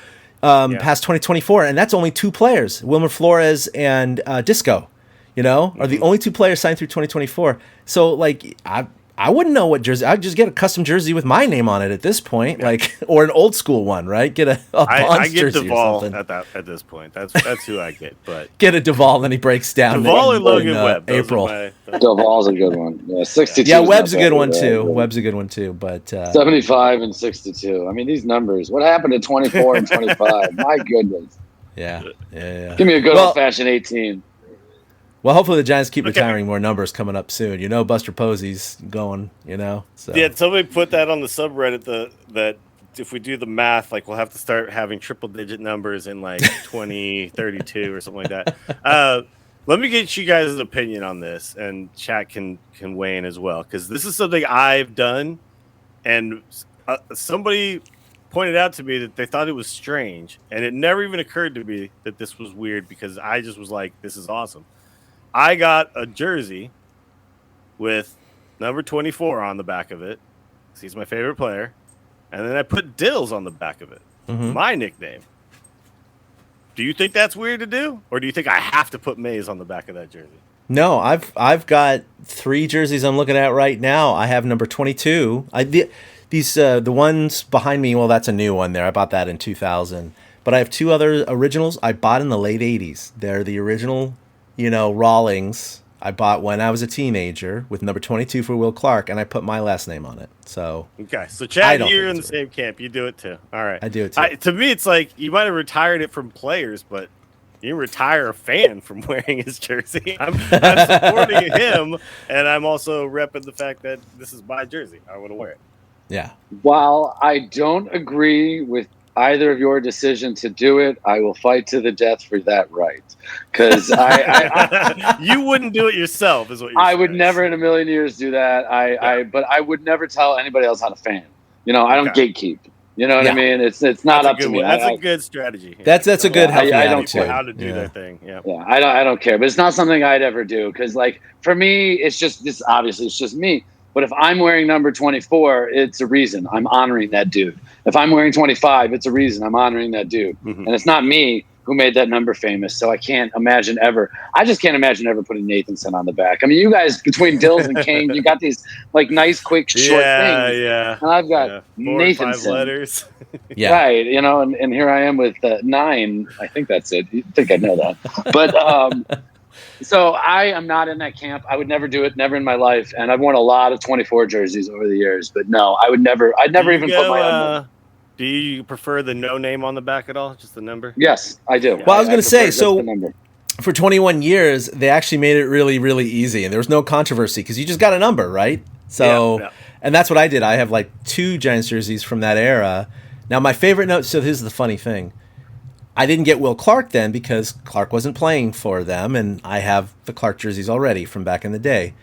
past 2024, and that's only 2 players, Wilmer Flores and Disco, you know, are the only 2 players signed through 2024. So, like, I wouldn't know what jersey. I'd just get a custom jersey with my name on it at this point, like, or an old school one, right? Get a I get jersey Duvall or something. at this point. That's who I get. But Get a Duvall, then he breaks down. Duvall or in Logan Webb. Those are April. Duvall's a good one. Yeah, 62. Yeah, Webb's a good one too. Webb's a good one too. But 75 and 62. I mean, these numbers. What happened to 24 and 25? My goodness. yeah. Give me a good old-fashioned 18. Well, hopefully the Giants keep retiring more numbers coming up soon. You know, Buster Posey's going. You know, so yeah, somebody put that on the subreddit that if we do the math, like we'll have to start having triple-digit numbers in like 2032 or something like that. Let me get you guys' opinion on this, and chat can weigh in as well, because this is something I've done, and somebody pointed out to me that they thought it was strange, and it never even occurred to me that this was weird, because I just was like, this is awesome. I got a jersey with number 24 on the back of it. He's my favorite player. And then I put Dills on the back of it. My nickname. Do you think that's weird to do? Or do you think I have to put Mays on the back of that jersey? No, I've got 3 jerseys I'm looking at right now. I have number 22. The ones behind me, well, that's a new one there. I bought that in 2000. But I have 2 other originals I bought in the late 80s. They're the original, you know, Rawlings I bought when I was a teenager with number 22 for Will Clark, and I put my last name on it. So okay, so Chad, you're in the same camp. You do it too. All right, I do it too. To me, it's like you might have retired it from players, but you retire a fan from wearing his jersey. I'm supporting him, and I'm also repping the fact that this is my jersey. I want to wear it. Yeah. While I don't agree with either of your decision to do it, I will fight to the death for that right. Because I you wouldn't do it yourself, is what you're saying. I would never in a million years do that. But I would never tell anybody else how to fan. You know, I don't gatekeep. You know what I mean? It's not up to me. That's a good strategy. That's a good healthy I don't attitude. care how to do their thing. Yeah. I don't care. But it's not something I'd ever do, because, like, for me, it's just this. Obviously, it's just me. But if I'm wearing number 24, it's a reason. I'm honoring that dude. If I'm wearing 25, it's a reason. I'm honoring that dude. And it's not me who made that number famous. So I just can't imagine ever putting Nathanson on the back. I mean, you guys, between Dills and Kane, you got these, like, nice, quick, short things. Yeah. And I've got 4 Nathanson. or 5 letters. Yeah. Right. You know, and here I am with 9. I think that's it. You think I know that. But so I am not in that camp. I would never do it, never in my life. And I've worn a lot of 24 jerseys over the years, but no, I'd never even put my own. Do you prefer the no name on the back at all? Just the number? Yes, I do. Well, I was going to say, prefer so just the number. for 21 years, they actually made it really, really easy. And there was no controversy because you just got a number, right? So, and that's what I did. I have like 2 Giants jerseys from that era. Now, my favorite note, so this is the funny thing. I didn't get Will Clark then because Clark wasn't playing for them, and I have the Clark jerseys already from back in the day.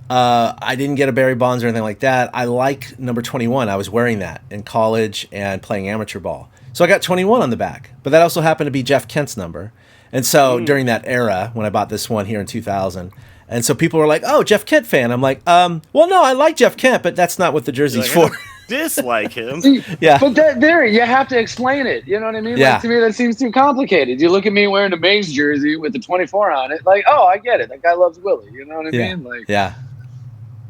I didn't get a Barry Bonds or anything like that. I like number 21. I was wearing that in college and playing amateur ball. So I got 21 on the back, but that also happened to be Jeff Kent's number. And so during that era, when I bought this one here in 2000, and so people were like, "Oh, Jeff Kent fan." I'm like, well, no, I like Jeff Kent, but that's not what the jersey's for. Dislike him. Yeah. But there, you have to explain it. You know what I mean? Yeah. Like, to me, that seems too complicated. You look at me wearing a Mays jersey with the 24 on it, like, oh, I get it. That guy loves Willie. You know what I mean? Like, Yeah.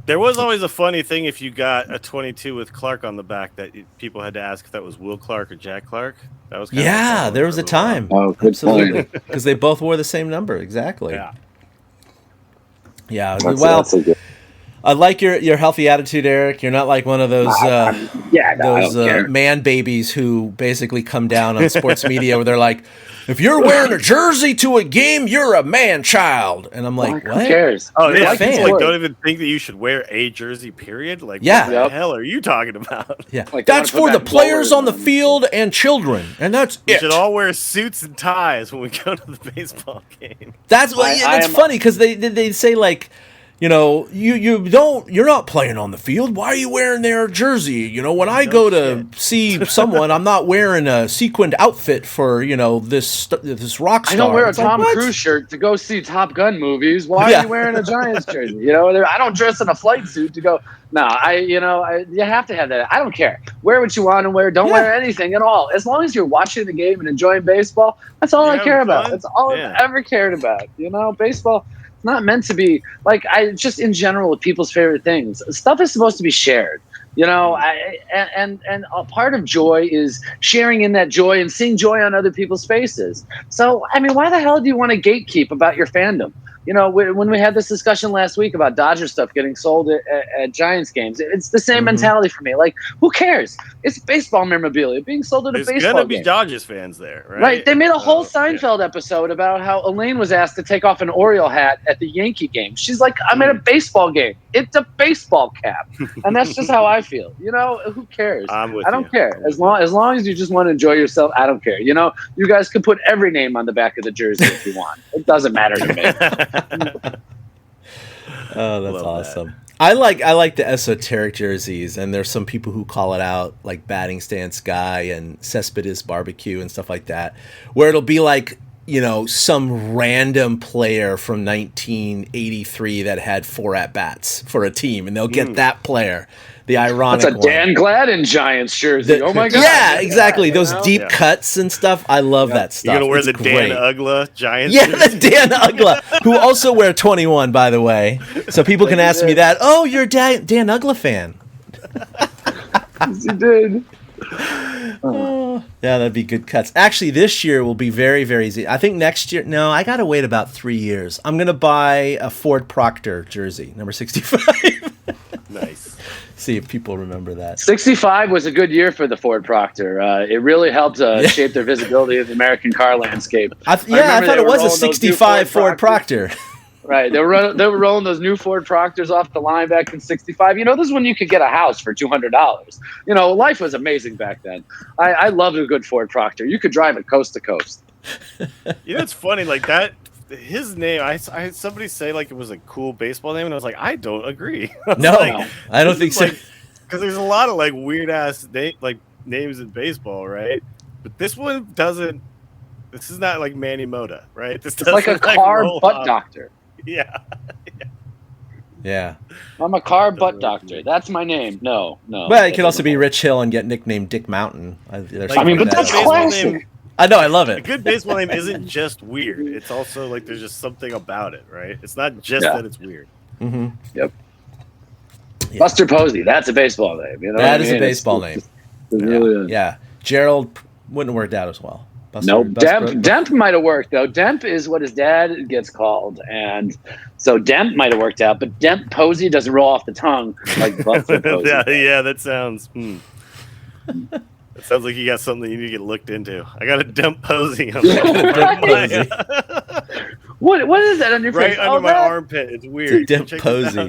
There was always a funny thing if you got a 22 with Clark on the back that people had to ask if that was Will Clark or Jack Clark. That was there was a time. Oh, good Absolutely, because they both wore the same number. Exactly. Yeah. That's a good. I like your healthy attitude, Eric. You're not like one of those man babies who basically come down on sports media where they're like, if you're wearing a jersey to a game, you're a man child. And I'm like, what? Who cares? Oh, You're yeah. a fan. People like, don't even think that you should wear a jersey, period. Like, Yeah. what the hell are you talking about? Yeah, Like, they that's wanna for put the that players blower on the on. field and children, and that's We it. should all wear suits and ties when we go to the baseball game. That's what. I It's am- funny because they say like, you're not playing on the field. Why are you wearing their jersey? When I go to see someone, I'm not wearing a sequined outfit for this rock star. I don't wear a It's like, Tom what? Cruise shirt to go see Top Gun movies. Why Yeah. are you wearing a Giants jersey? I don't dress in a flight suit to go. No, you have to have that. I don't care. Wear what you want to wear. Don't wear anything at all. As long as you're watching the game and enjoying baseball, that's all I care about. That's all I've ever cared about. Baseball. Not meant to be like just in general with people's favorite things. Stuff is supposed to be shared, and a part of joy is sharing in that joy and seeing joy on other people's faces. So, why the hell do you want to gatekeep about your fandom? When we had this discussion last week about Dodger stuff getting sold at Giants games, it's the same mentality for me. Like, who cares? It's baseball memorabilia being sold at a baseball game. There's gonna be Dodgers fans there, right? Right. They made a whole Seinfeld episode about how Elaine was asked to take off an Oriole hat at the Yankee game. She's like, I'm at a baseball game. It's a baseball cap. And that's just how I feel. Who cares? I'm with I don't you. care. As long as you just want to enjoy yourself, I don't care. You guys can put every name on the back of the jersey if you want. It doesn't matter to me. Oh, that's Love awesome. I like the esoteric jerseys, and there's some people who call it out, like Batting Stance Guy and Cespedes Barbecue and stuff like that, where it'll be like, some random player from 1983 that had 4 at-bats for a team, and they'll get that player. The ironic That's a one. Dan Gladden Giants jersey. Oh my God. Yeah, exactly. Those deep cuts and stuff. I love that stuff. You're gonna wear It's the great. Dan Ugla Giants? Yeah, the Dan Ugla, who also wear 21, by the way. So people can ask me that. Oh, you're a Dan Ugla fan. Yes, you did. Yeah, that'd be good cuts. Actually, this year will be very, very easy. I think next year, no, I got to wait about 3 years. I'm going to buy a Ford Proctor jersey, number 65. Nice. See if people remember that. 65 was a good year for the Ford Proctor. It really helped shape their visibility of the American car landscape. I thought it was a 65 Ford Proctor. Proctor. Right. They were rolling those new Ford Proctors off the line back in 65. This is when you could get a house for $200. Life was amazing back then. I loved a good Ford Proctor. You could drive it coast to coast. It's funny, like that. His name, I had somebody say like it was a cool baseball name, and I was like, I don't agree. No, I don't think so. Because there's a lot of like weird ass names in baseball, right? But this one doesn't. This is not like Manny Mota, right? This It's like a car butt doctor. Yeah. Yeah. I'm a car butt doctor. That's my name. No. Well, it could also be Rich Hill and get nicknamed Dick Mountain. But that's classic. I know, I love A it. good baseball name isn't just weird. It's also like there's just something about it, right? It's not just that it's weird. Mm-hmm. Yep. Yeah. Buster Posey. That's a baseball name. That is a baseball name. It really is. Yeah. Gerald wouldn't have worked out as well. Nope. Demp might have worked though. Demp is what his dad gets called, and so Demp might have worked out. But Demp Posey doesn't roll off the tongue like Buster Posey. Yeah, that sounds. It sounds like you got something that you need to get looked into. I got a Demp Posey. What is that on your face? Right under my armpit. It's weird. Demp Posey.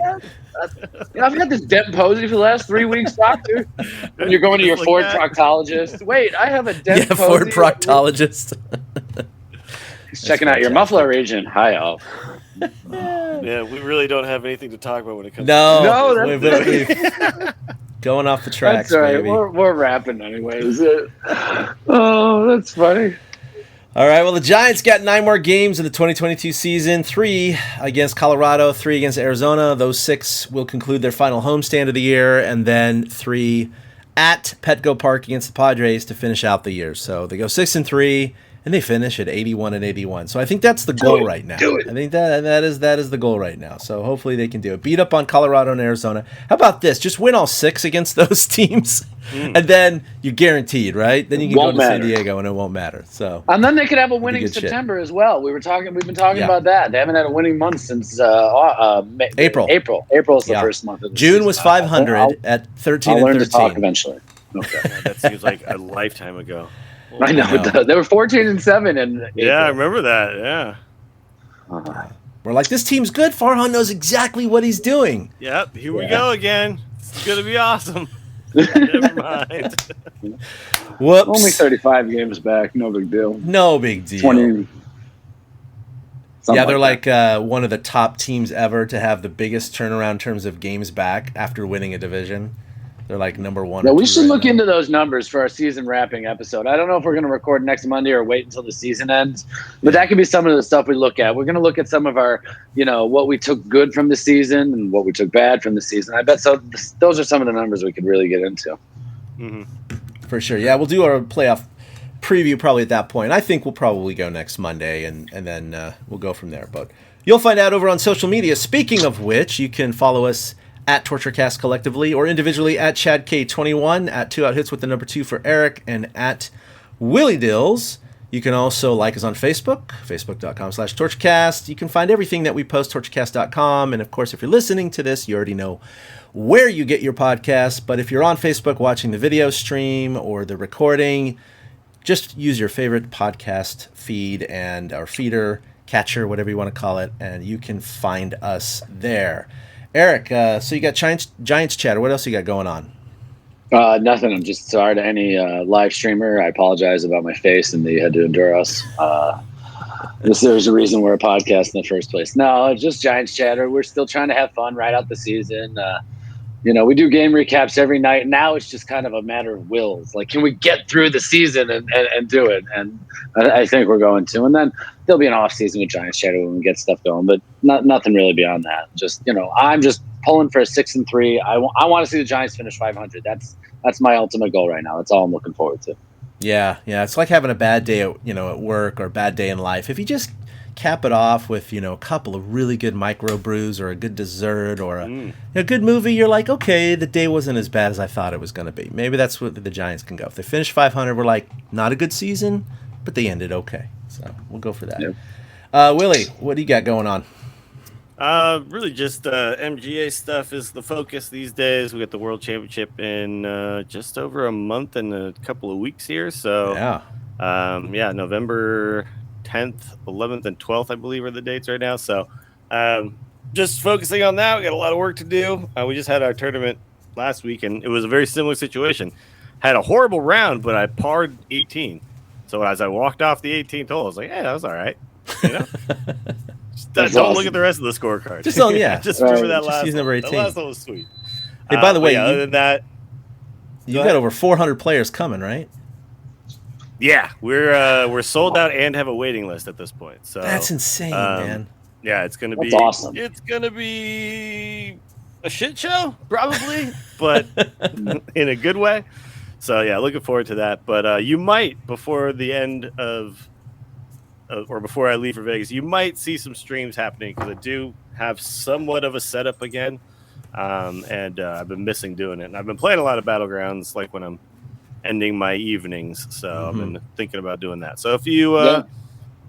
I've had this Demp Posey for the last 3 weeks, doctor. When you're going to your Ford proctologist. Wait, I have a Demp Posey. Ford proctologist. He's checking out your muffler region. Hi, all. Yeah, we really don't have anything to talk about when it comes. No, we're going off the tracks. That's all right. Baby. We're rapping anyways. Oh, that's funny. All right, well, the Giants got 9 more games in the 2022 season, 3 against Colorado, 3 against Arizona. Those 6 will conclude their final homestand of the year, and then 3 at Petco Park against the Padres to finish out the year. So they go 6-3, and they finish at 81-81. So I think that's the goal right now. I think that is the goal right now. So hopefully they can do it. Beat up on Colorado and Arizona. How about this? Just win all 6 against those teams, and then you're guaranteed, right? Then you can go to San Diego and it won't matter. So and then they could have a winning September as well. We've been talking about that. They haven't had a winning month since April. April is the first month of the June season. was 500 at 13 I'll and learn 13. to talk eventually. Okay. That seems like a lifetime ago. I know it does. They were 14-7 in April. Yeah, I remember that. Yeah. We're like, this team's good. Farhan knows exactly what he's doing. Yep. Here we go again. It's gonna be awesome. Never mind. Whoops. Only 35 games back. No big deal. No big deal. 20. Yeah, they're like one of the top teams ever to have the biggest turnaround in terms of games back after winning a division. They're like number 1. Yeah, we should look into those numbers for our season wrapping episode. I don't know if we're going to record next Monday or wait until the season ends, but that could be some of the stuff we look at. We're going to look at some of our, what we took good from the season and what we took bad from the season. I bet those are some of the numbers we could really get into. Mm-hmm. For sure. Yeah, we'll do our playoff preview probably at that point. I think we'll probably go next Monday, and then we'll go from there. But you'll find out over on social media. Speaking of which, you can follow us at TortureCast collectively or individually at ChadK21, at 2 Out Hits with the number 2 for Eric, and at Willie Dills. You can also like us on Facebook, facebook.com/TortureCast. You can find everything that we post, torturecast.com. And of course, if you're listening to this, you already know where you get your podcasts. But if you're on Facebook watching the video stream or the recording, just use your favorite podcast feed and our feeder, catcher, whatever you want to call it, and you can find us there. Eric, so you got Giants chatter. What else you got going on? Nothing. I'm just sorry to any live streamer. I apologize about my face and that you had to endure us. There's a reason we're a podcast in the first place. No, just Giants chatter. We're still trying to have fun right out the season. We do game recaps every night. Now it's just kind of a matter of wills. Like, can we get through the season and do it? And I think we're going to. And then there'll be an off season with Giants chatter when we get stuff going, but nothing really beyond that. Just, I'm just pulling for a 6-3. I want to see the Giants finish 500. That's my ultimate goal right now. That's all I'm looking forward to. Yeah. It's like having a bad day at work or a bad day in life. If you just cap it off with a couple of really good micro brews or a good dessert or a good movie, you're like, okay, the day wasn't as bad as I thought it was going to be. Maybe that's what the Giants can go. If they finish 500, we're like, not a good season, but they ended okay. So we'll go for that. Yep. Willie, what do you got going on? Really just MGA stuff is the focus these days. We got the World Championship in just over a month and a couple of weeks here. So November 10th, 11th, and 12th, I believe, are the dates right now. So just focusing on that. We got a lot of work to do. We just had our tournament last week, and it was a very similar situation. Had a horrible round, but I parred 18. So as I walked off the 18th hole, I was like, that was all right. Don't look at the rest of the scorecard. Just remember that last number 18. The last one was sweet. Hey, by the way, other than that, you got over 400 players coming, right? Yeah, we're sold out and have a waiting list at this point. So that's insane, man. Yeah, it's gonna be awesome. It's gonna be a shit show, probably, but in a good way. So yeah, looking forward to that. But you might, before the end of or before I leave for Vegas, you might see some streams happening because I do have somewhat of a setup again, and I've been missing doing it. And I've been playing a lot of Battlegrounds, like when I'm ending my evenings, so I've been thinking about doing that. So if you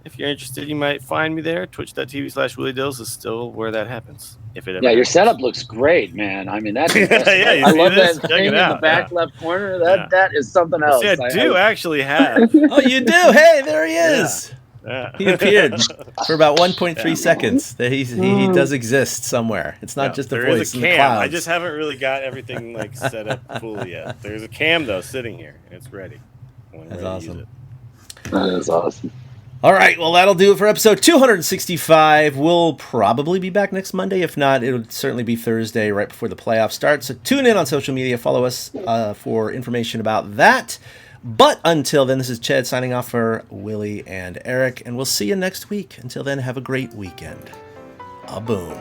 if you're interested, you might find me there. Twitch.tv/Willie Dills is still where that happens. If it ever your happens. setup looks great, man. I mean, that's impressive. Yeah, I love this? that Check thing it in the out. back left corner. That is something else. See, I do actually have. Oh, you do? Hey, there he is. Yeah. He appeared for about 1.3 seconds. That he does exist somewhere. It's not just a there voice is in a the cam. clouds. I just haven't really got everything set up fully yet. There's a cam though sitting here. It's ready. That's awesome. That is awesome. All right, well, that'll do it for episode 265. We'll probably be back next Monday. If not, it'll certainly be Thursday right before the playoffs start. So tune in on social media. Follow us for information about that. But until then, this is Chad signing off for Willie and Eric, and we'll see you next week. Until then, have a great weekend. A boom.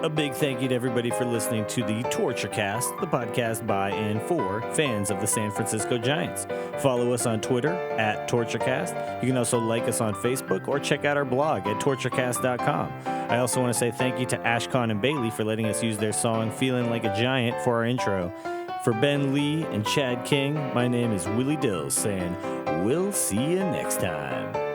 A big thank you to everybody for listening to the Torture Cast, the podcast by and for fans of the San Francisco Giants. Follow us on Twitter at TortureCast. You can also like us on Facebook or check out our blog at torturecast.com. I also want to say thank you to Ashcon and Bailey for letting us use their song Feeling Like a Giant for our intro. For Ben Lee and Chad King, my name is Willie Dills saying, we'll see you next time.